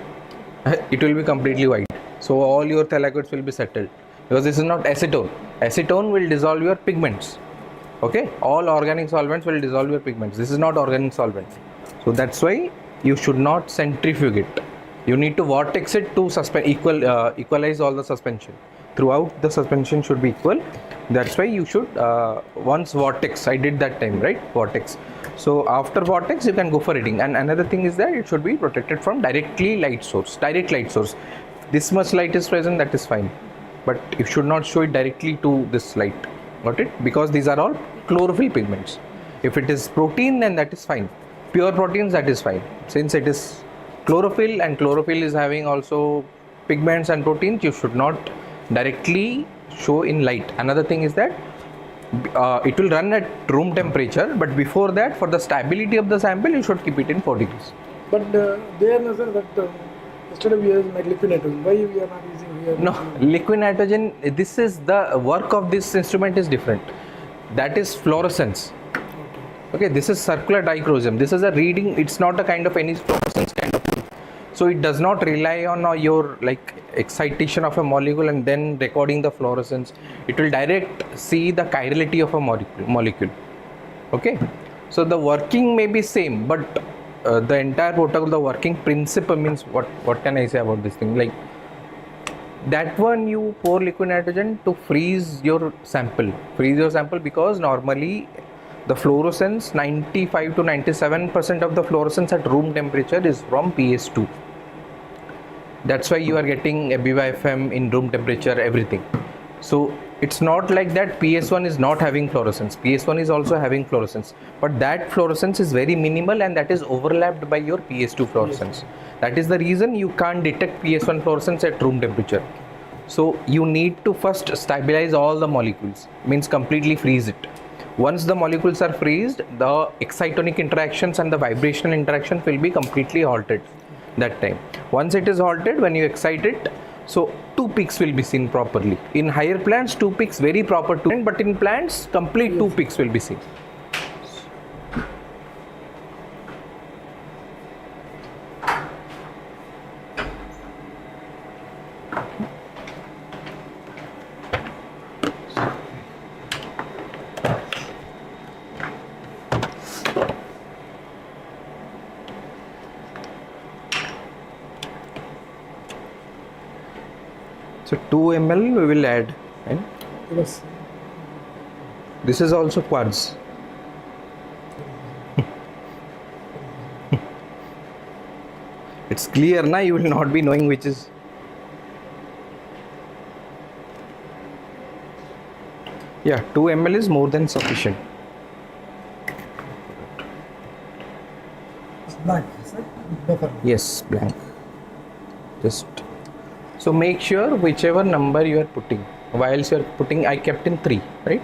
Speaker 6: it will be completely white. So all your thalaggoids will be settled because this is not acetone. Acetone will dissolve your pigments. Okay, all organic solvents will dissolve your pigments. This is not organic solvent. So that's why you should not centrifuge it. You need to vortex it to equalize all the suspension. Throughout the suspension should be equal. That's why you should once vortex. I did that time, right? Vortex. So after vortex, you can go for reading. And another thing is that it should be protected from direct light source. This much light is present, that is fine. But you should not show it directly to this light. Got it? Because these are all chlorophyll pigments. If it is protein, then that is fine. Pure proteins, that is fine. Since it is chlorophyll and chlorophyll is having also pigments and proteins, you should not directly show in light. Another thing is that it will run at room temperature, but before that, for the stability of the sample, you should keep it in 4 degrees.
Speaker 3: But there, no, sir, that yesterday we used like liquid nitrogen. Why we are not using here?
Speaker 6: No, liquid nitrogen, this is the work of this instrument is different. That is fluorescence. Okay, this is circular dichroism. This is a reading, it's not a kind of any fluorescence kind of thing. So it does not rely on your like excitation of a molecule and then recording the fluorescence. It will direct see the chirality of a molecule. Okay, so the working may be same, but the entire protocol, the working principle means what can I say about this thing? Like That one you pour liquid nitrogen to freeze your sample. Freeze your sample because normally the fluorescence, 95 to 97% of the fluorescence at room temperature is from PS2. That's why you are getting Abiva FM in room temperature, everything. So it's not like that PS1 is not having fluorescence. PS1 is also having fluorescence, but that fluorescence is very minimal and that is overlapped by your PS2 fluorescence. That is the reason you can't detect PS1 fluorescence at room temperature. So you need to first stabilize all the molecules, means completely freeze it. Once the molecules are freezed, the excitonic interactions and the vibrational interaction will be completely halted that time. Once it is halted, when you excite it, so two peaks will be seen properly. In higher plants, two peaks very proper to, but in plants, complete two peaks will be seen. So 2 ml we will add, right?
Speaker 3: Yes.
Speaker 6: This is also quartz. It's clear now, you will not be knowing which is. Yeah, 2 ml is more than sufficient.
Speaker 3: It's black, sir. No further.
Speaker 6: Yes, blank. Just so make sure whichever number you are putting. Whilst you are putting, I kept in 3, right?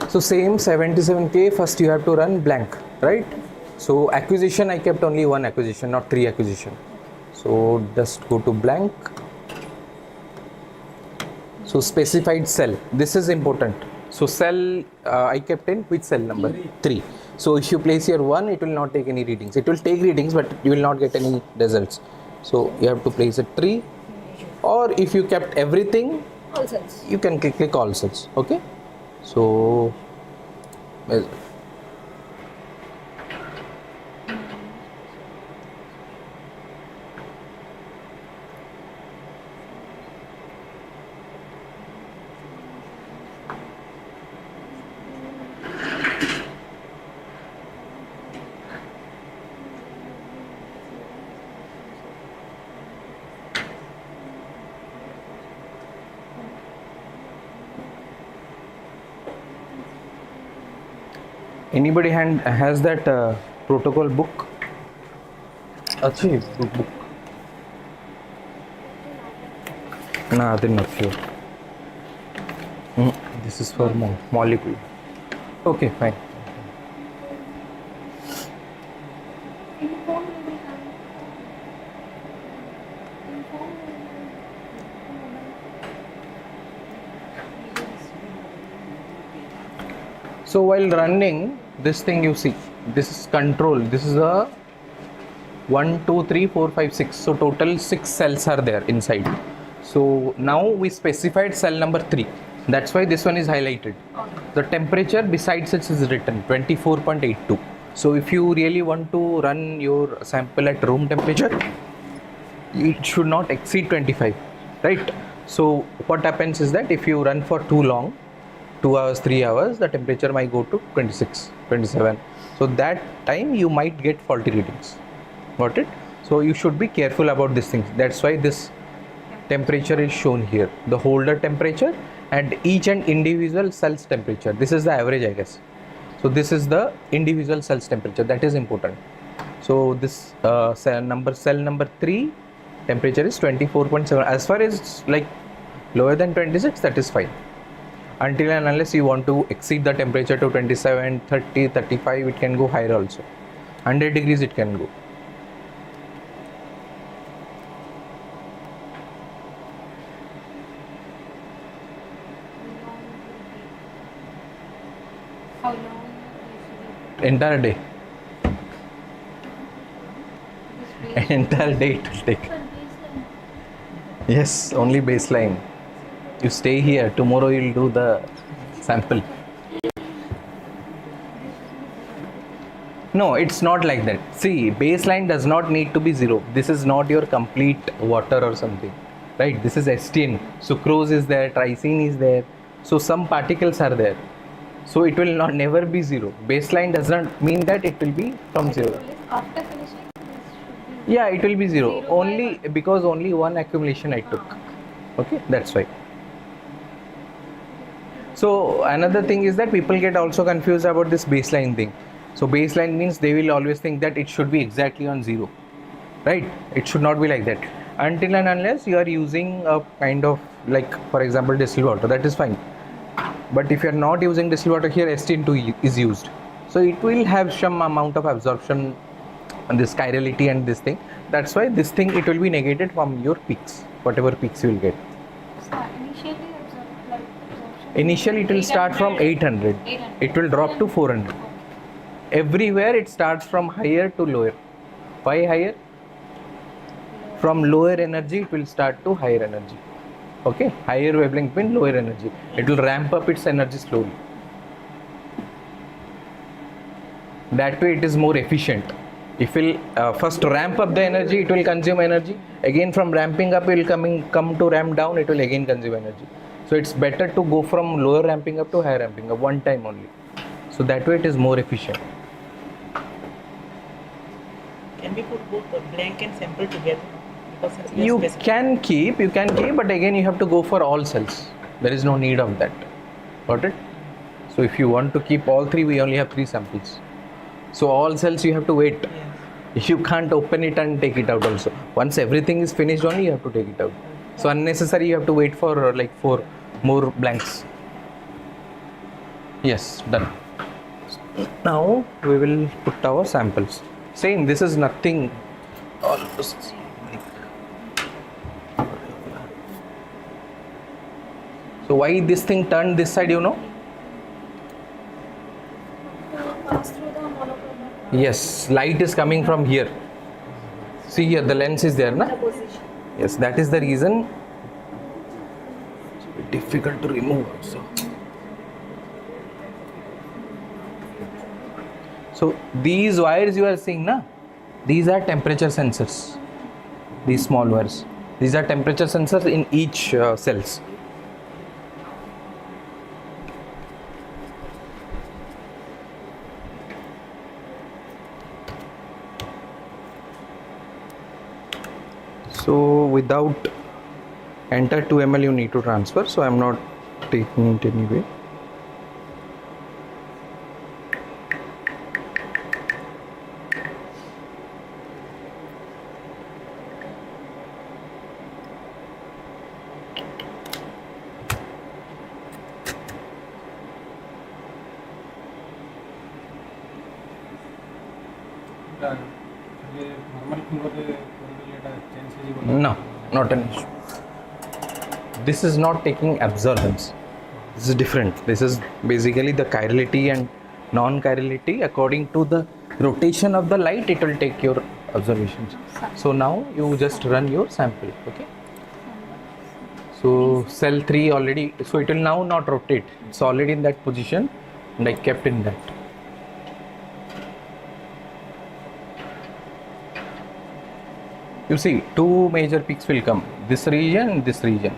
Speaker 6: So same 77K, first you have to run blank, right? So acquisition, I kept only 1 acquisition, not 3 acquisition. So just go to blank. So specified cell, this is important. So cell, I kept in which cell number? 3. So if you place here 1, it will not take any readings. It will take readings, but you will not get any results. So you have to place it 3. Or if you kept everything,
Speaker 4: All cells.
Speaker 6: you can click all cells. Okay. So anybody has that protocol book? Achhi book. Nah, I didn't know. This is for molecule. Okay, fine. So while running this thing, you see this is control. This is a 1, 2, 3, 4, 5, 6. So total 6 cells are there inside. So now we specified cell number 3. That's why this one is highlighted. The temperature besides it is written 24.82. So if you really want to run your sample at room temperature, it should not exceed 25, right? So what happens is that if you run for too long, 2 hours, 3 hours, the temperature might go to 26, 27. So that time you might get faulty readings. Got it? So you should be careful about these things. That's why this temperature is shown here. The holder temperature and each and individual cell's temperature. This is the average, I guess. So this is the individual cell's temperature. That is important. So this cell number 3 temperature is 24.7. As far as like lower than 26, that is fine. Until and unless you want to exceed the temperature to 27, 30, 35, it can go higher also. 100 degrees it can go.
Speaker 4: How long usually?
Speaker 6: Entire day. Entire day it will take. Yes, only baseline. You stay here, tomorrow you'll do the sample. No, it's not like that. See, baseline does not need to be zero. This is not your complete water or something, right? This is STN. Sucrose is there, triazine is there. So some particles are there. So it will not never be zero. Baseline does not mean that it will be from zero.
Speaker 4: After finishing, this should be
Speaker 6: Yeah, it will be zero.
Speaker 4: Zero by
Speaker 6: Only because only one accumulation I took. Okay, that's why. So another thing is that people get also confused about this baseline thing. So baseline means they will always think that it should be exactly on zero, right? It should not be like that until and unless you are using a kind of, like, for example, distilled water, that is fine. But if you are not using distilled water, here STN2 is used, so it will have some amount of absorption and this chirality and this thing. That's why this thing, it will be negated from your peaks, whatever peaks you will get.
Speaker 4: initially absorption.
Speaker 6: Initially it will start from 800, it will drop to 400. Everywhere it starts from higher to lower. Why higher? From lower energy it will start to higher energy. Okay, higher wavelength means lower energy. It will ramp up its energy slowly. That way it is more efficient. If will first ramp up the energy, it will consume energy. Again, from ramping up, it will come to ramp down, it will again consume energy. So it's better to go from lower ramping up to higher ramping up one time only. So that way it is more efficient.
Speaker 2: Can we put both the blank and sample together? Because since we are
Speaker 6: You
Speaker 2: specific-
Speaker 6: can keep, but again you have to go for all cells. There is no need of that. Got it? So if you want to keep all three, we only have 3 samples. So all cells you have to wait.
Speaker 2: Yes.
Speaker 6: You can't open it and take it out also. Once everything is finished only, you have to take it out. So unnecessary, you have to wait for like 4 more blanks. Yes, done. Now we will put our samples. Same, this is nothing. Almost so why this thing turned this side, you know?
Speaker 4: Pass through the monochrome.
Speaker 6: Yes, light is coming from here. See here, the lens is there, na? Yes, that is the reason. It's a bit difficult to remove also. So these wires you are seeing, na? These are temperature sensors. These small wires. These are temperature sensors in each cells. So without enter 2 ml you need to transfer, so I am not taking it anyway. No, not an issue. This is not taking absorbance. This is different. This is basically the chirality and non-chirality. According to the rotation of the light, it will take your observations. So now you just run your sample. Okay. So cell 3 already. So it will now not rotate. It's already in that position, and I kept in that. You see, 2 major peaks will come, this region and this region.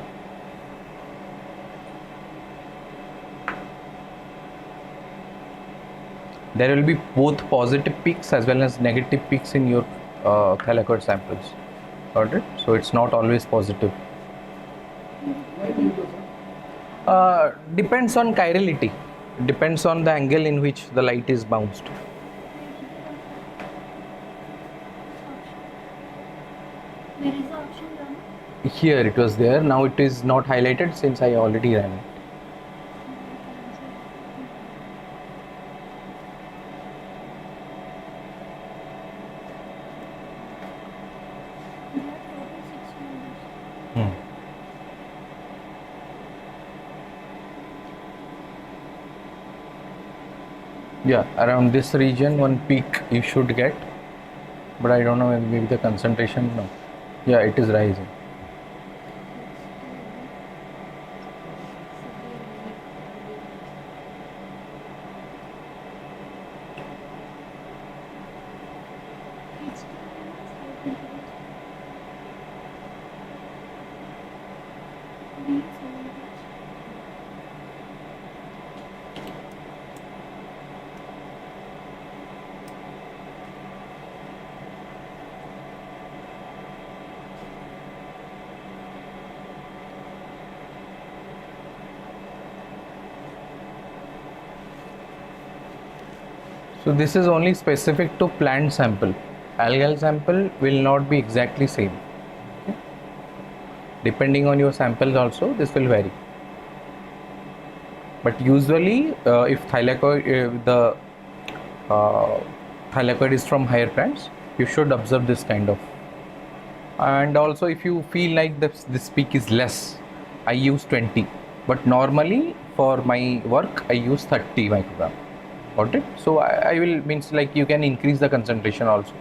Speaker 6: There will be both positive peaks as well as negative peaks in your thylakoid samples. Got it? So it's not always positive. Depends on chirality. Depends on the angle in which the light is bounced.
Speaker 5: Where is the option run?
Speaker 6: Here it was there, now it is not highlighted since I already ran it.
Speaker 5: There are total 6 members.
Speaker 6: Hmm. Yeah, around this region one peak you should get, but I don't know, maybe the concentration, no. Yeah, it is rising. So this is only specific to plant sample. Algal sample will not be exactly same. Okay? Depending on your samples also, this will vary. But usually, if thylakoid, the thylakoid is from higher plants, you should observe this kind of. And also, if you feel like this peak is less, I use 20. But normally, for my work, I use 30 microgram. Got it? So I will means like you can increase the concentration also.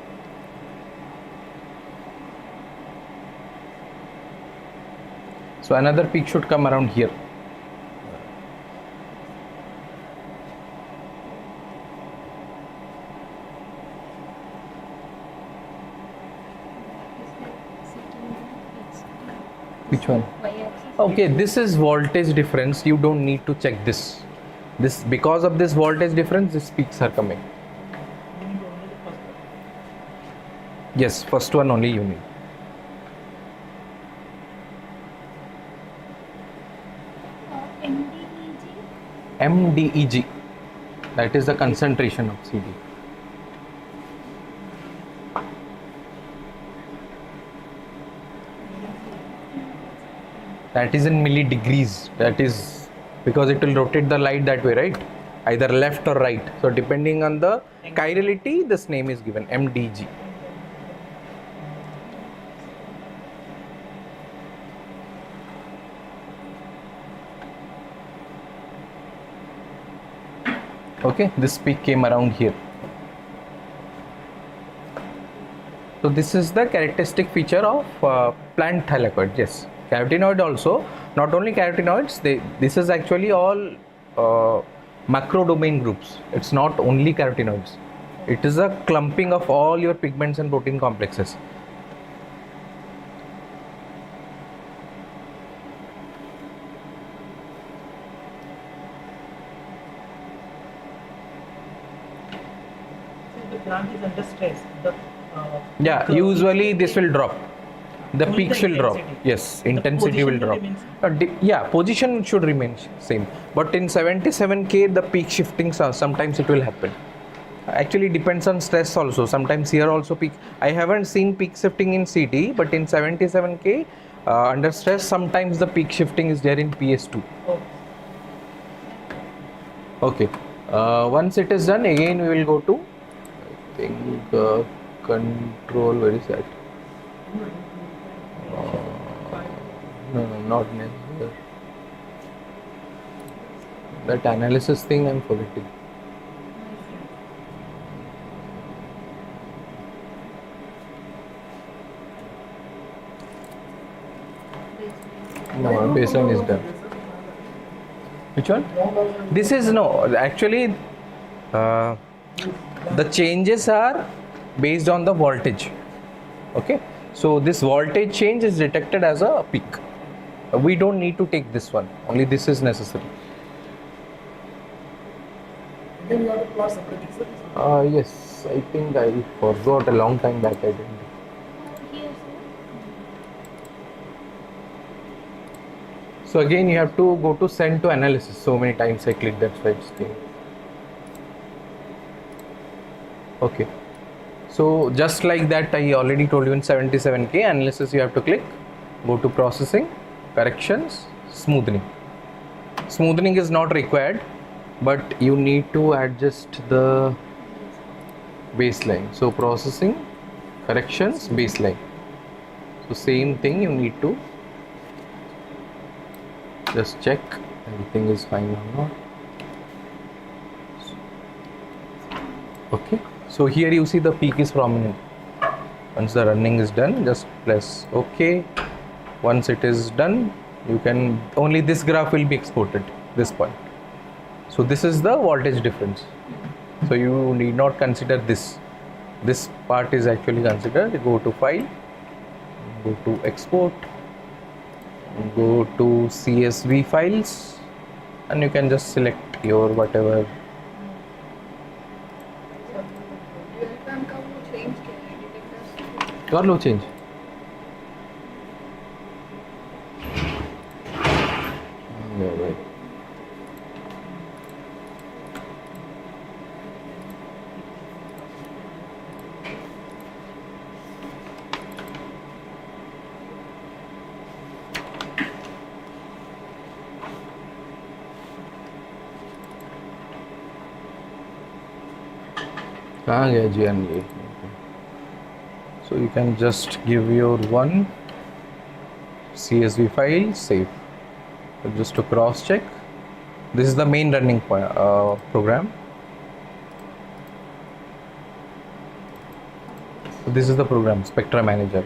Speaker 6: So another peak should come around here. Which one? Okay, this is voltage difference. You don't need to check this. This because of this voltage difference, these peaks are coming. Yes, first one only you need. MDEG, that is the concentration of CD. That is in milli-degrees. That is because it will rotate the light that way, right? Either left or right. So depending on the chirality, this name is given MDG. Okay, this peak came around here. So this is the characteristic feature of plant thylakoid. Yes, carotenoid also. Not only carotenoids, this is actually all macro domain groups. It's not only carotenoids. It is a clumping of all your pigments and protein complexes.
Speaker 2: The plant is under stress.
Speaker 6: Yeah, usually this will drop. The
Speaker 2: Only
Speaker 6: peaks
Speaker 2: the
Speaker 6: will drop.
Speaker 2: intensity.
Speaker 6: Yes,
Speaker 2: The
Speaker 6: intensity will
Speaker 2: position
Speaker 6: drop.
Speaker 2: remains
Speaker 6: Yeah, position should remain same. But in 77K, the peak shifting sometimes it will happen. Actually depends on stress also. Sometimes here also peak. I haven't seen peak shifting in CD, but in 77K under stress, sometimes the peak shifting is there in PS2.
Speaker 2: Oh,
Speaker 6: Okay. Once it is done, again we will go to, I think, control. Where is that? No, not necessary. That analysis thing I'm forgetting. No, baseline is done. Which one? This is no. Actually, the changes are based on the voltage. Okay. So this voltage change is detected as a peak. We don't need to take this one. Only this is necessary.
Speaker 3: Then you have to plot separately, sir.
Speaker 6: Yes, I think I forgot a long time back. I didn't.
Speaker 5: Here,
Speaker 6: So again, you have to go to send to analysis. So many times I click, that's why it's came. Okay. So just like that, I already told you in 77K analysis, you have to click, go to processing, corrections, smoothing. Smoothing is not required, but you need to adjust the baseline. So processing, corrections, baseline. So same thing, you need to just check everything is fine or not. Okay. So here you see the peak is prominent. Once the running is done, just press OK. Once it is done, you can only this graph will be exported, this point. So this is the voltage difference. So you need not consider this. This part is actually considered. Go to file, go to export, go to CSV files, and you can just select your whatever. कर लो change. कहाँ गया GNA? So you can just give your one CSV file, save. So just to cross check, this is the main running program. So this is the program, Spectra Manager.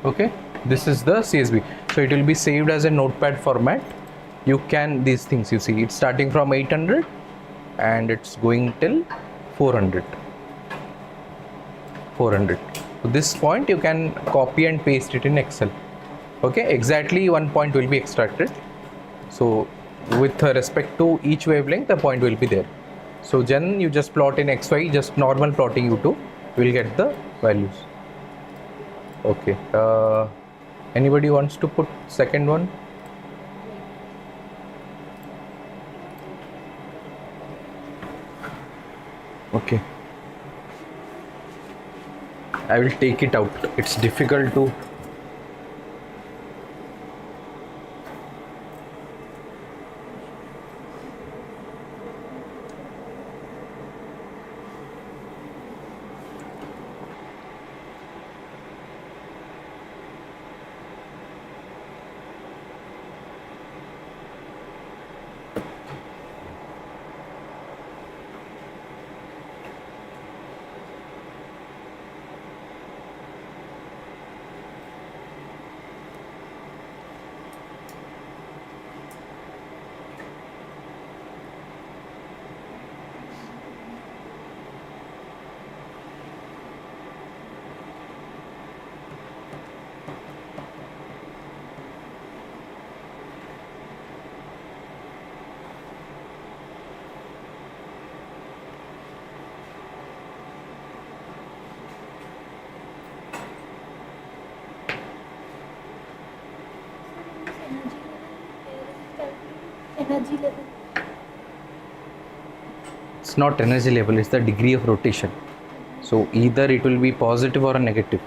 Speaker 6: Okay, this is the CSV. So it will be saved as a notepad format. You can, these things you see, it's starting from 800 and it's going till 400. So this point you can copy and paste it in Excel. Okay, exactly one point will be extracted. So with respect to each wavelength, the point will be there. So then you just plot in XY, just normal plotting you do, you will get the values. Okay, anybody wants to put second one? Okay, I will take it out. It's difficult to.
Speaker 5: Energy level.
Speaker 6: It's not energy level, it's the degree of rotation. So either it will be positive or a negative.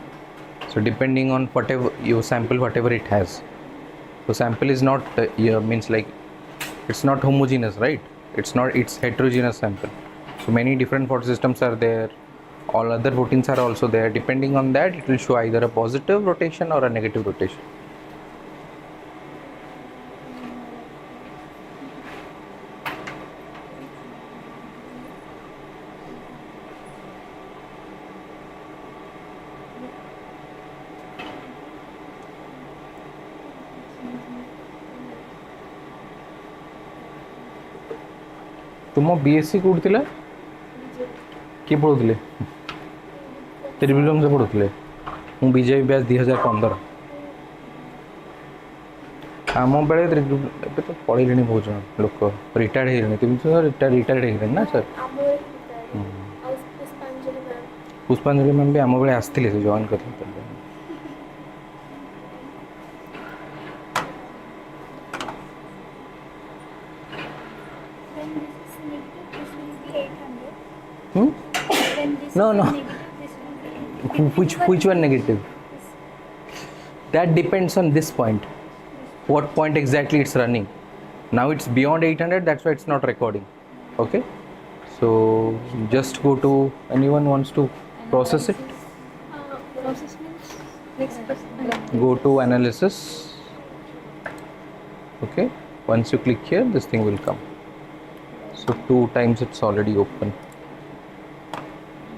Speaker 6: So depending on whatever your sample, whatever it has. So sample is not means like it's not homogeneous, right? It's heterogeneous sample. So many different photo systems are there. All other proteins are also there. Depending on that, it will show either a positive rotation or a negative rotation. तुम BSc कोड़े किए पढ़ुले त्रिविक्रम से पढ़ुले मु BJP batch 2015 आम बेले तो पढ़े बहुत जन लोक रिटायर्ड हो तुम तो रिटायर्ड हो ना सर पुष्पांजलि मैम भी आम बेले आसते जॉइन कर No. Which one negative? That depends on this point. What point exactly it's running? Now it's beyond 800. That's why it's not recording. Okay. So just go to anyone wants to process it.
Speaker 4: Process means next person.
Speaker 6: Go to analysis. Okay. Once you click here, this thing will come. So 2 times it's already open.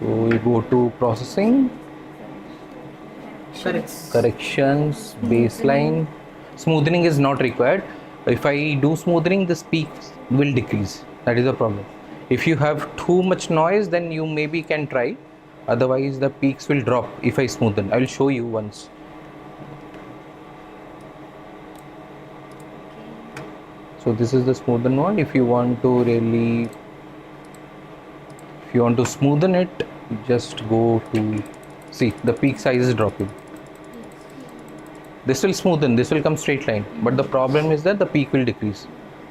Speaker 6: So you go to processing. corrections, baseline. Smoothing is not required. If I do smoothing, this peak will decrease. That is the problem. If you have too much noise, then you maybe can try. Otherwise, the peaks will drop if I smoothen. I will show you once. So this is the smoothen one. If you want to really, if you want to smoothen it, just go to, see the peak size is dropping. This will smoothen, this will come straight line, but the problem is that the peak will decrease.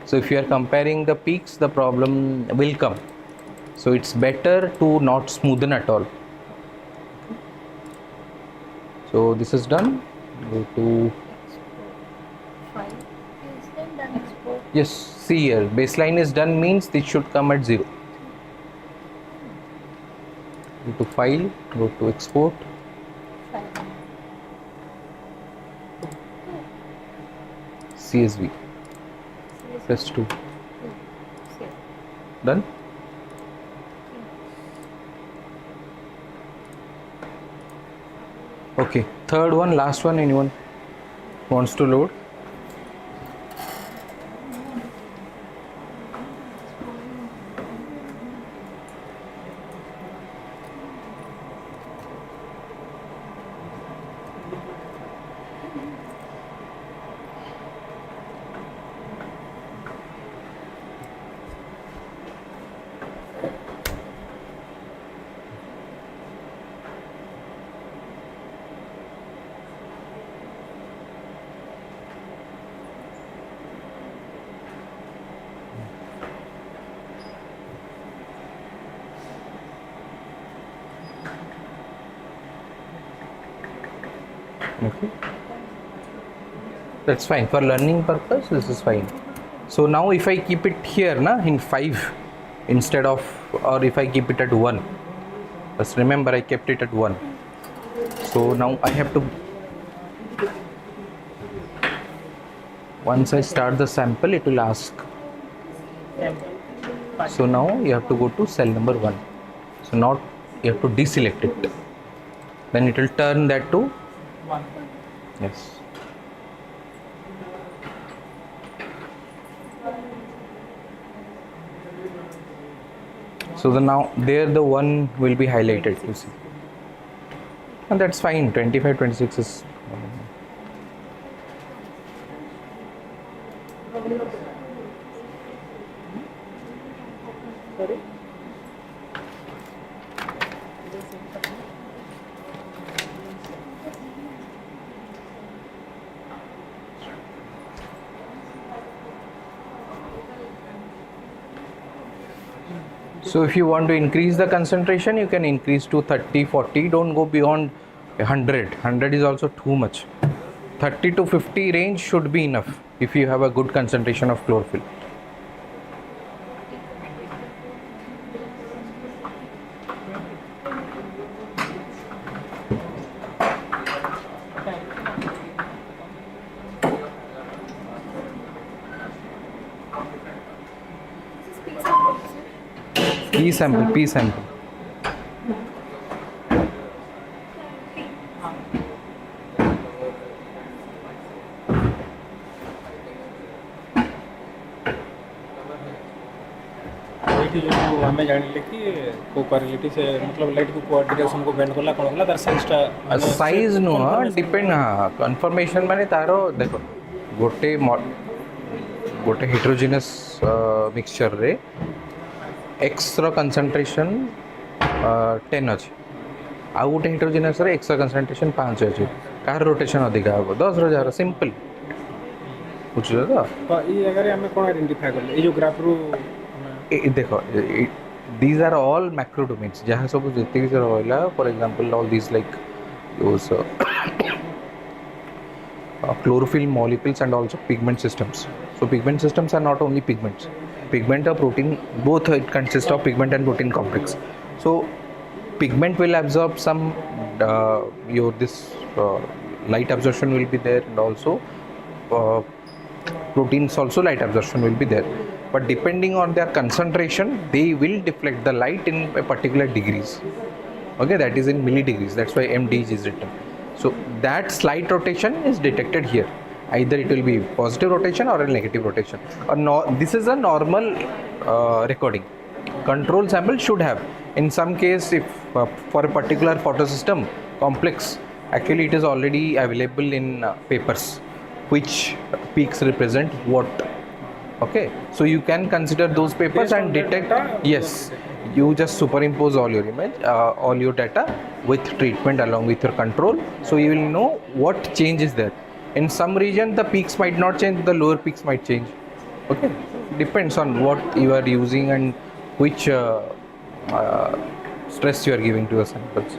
Speaker 6: So if you are comparing the peaks, the problem will come. So it's better to not smoothen at all. So this is done. Go to,
Speaker 5: Is then done export.
Speaker 6: yes, see here, baseline is done means this should come at 0. Go to file, go to export. CSV. Press 2. Done? Okay, third one, last one, anyone wants to load? Okay, that's fine for learning purpose. This is fine. So now if I keep it here in 5 instead of, or if I keep it at 1, just remember I kept it at 1. So now I have to, once I start the sample, it will ask. So now you have to go to cell number 1. So now you have to deselect it. Then it will turn that to
Speaker 2: 1.
Speaker 6: yes. So the now there the 1 will be highlighted, you see. And that's fine. 25, 26 is.
Speaker 2: Sorry?
Speaker 6: So if you want to increase the concentration, you can increase to 30, 40. Don't go beyond 100. 100 is also too much. 30 to 50 range should be enough if you have a good concentration of chlorophyll. P sample.
Speaker 7: ये जो हमें जानिले कि को quality से मतलब light को direction को bend करला कोन होला तार साइजटा
Speaker 6: साइज नु डिपेंड कन्फर्मेशन माने तारो देखो गोटे गोटे हेटेरोजेनस मिक्सचर रे एक्स रो कंसंट्रेशन 10 अछि आ गोटे हेटेरोजेनस रे एक्स रो कंसंट्रेशन 5 अछि कार रोटेशन अधिक हबो 10,000 सिंपल बुझलो तो
Speaker 7: ये अगर हमें कोन आइडेंटिफाई करले ये जो ग्राफ रो
Speaker 6: देखो these are all macro domains जहाँ सब जितने भी रहा for example all these like those chlorophyll molecules and also pigment systems. So pigment systems are not only pigments. Pigment or protein, both it consists of pigment and protein complex. So pigment will absorb some light absorption will be there, and also proteins also light absorption will be there. But depending on their concentration, they will deflect the light in a particular degrees. Okay, that is in milli degrees. That's why mdg is written. So that slight rotation is detected here. Either it will be positive rotation or a negative rotation. Or no, this is a normal recording. Control sample should have. In some case, if for a particular photo system complex, actually it is already available in papers, which peaks represent what. Okay, so you can consider those papers
Speaker 7: Based
Speaker 6: and
Speaker 7: on that
Speaker 6: detect.
Speaker 7: data,
Speaker 6: Yes, you just superimpose all your image, all your data with treatment along with your control, so you will know what change is there. In some region the peaks might not change, the lower peaks might change. Okay, depends on what you are using and which stress you are giving to the samples.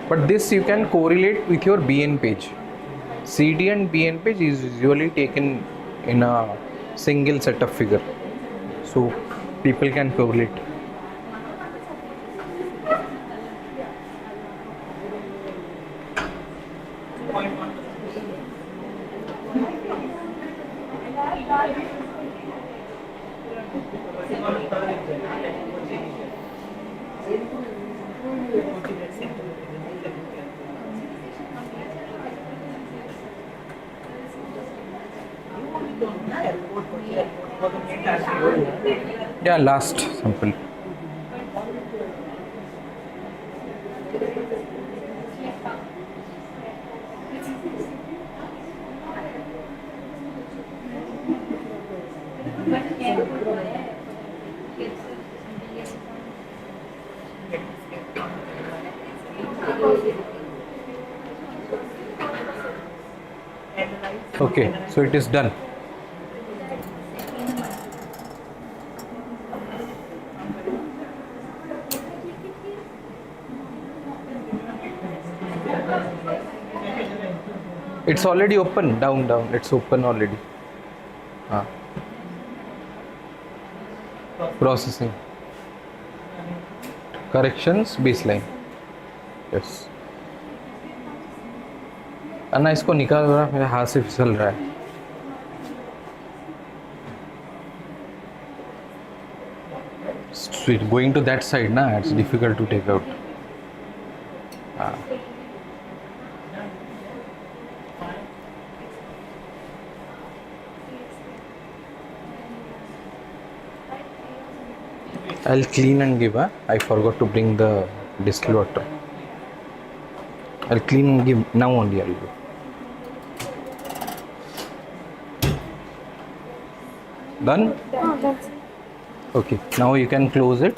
Speaker 6: But this you can correlate with your BN page. CD and BN page is usually taken in a single set of figure, so people can correlate. Yeah, last sample. Okay, so it is done. It's already open, down, it's open already. Processing. Corrections, baseline. Yes. अन्ना इसको निकाल रहा, मेरे हाथ से फिसल रहा है. So going to that side, na, it's difficult to take out. I'll clean and give. I forgot to bring the distilled water. I'll clean and give now only. I'll do. Done?
Speaker 4: That's
Speaker 6: Okay. Now you can close it.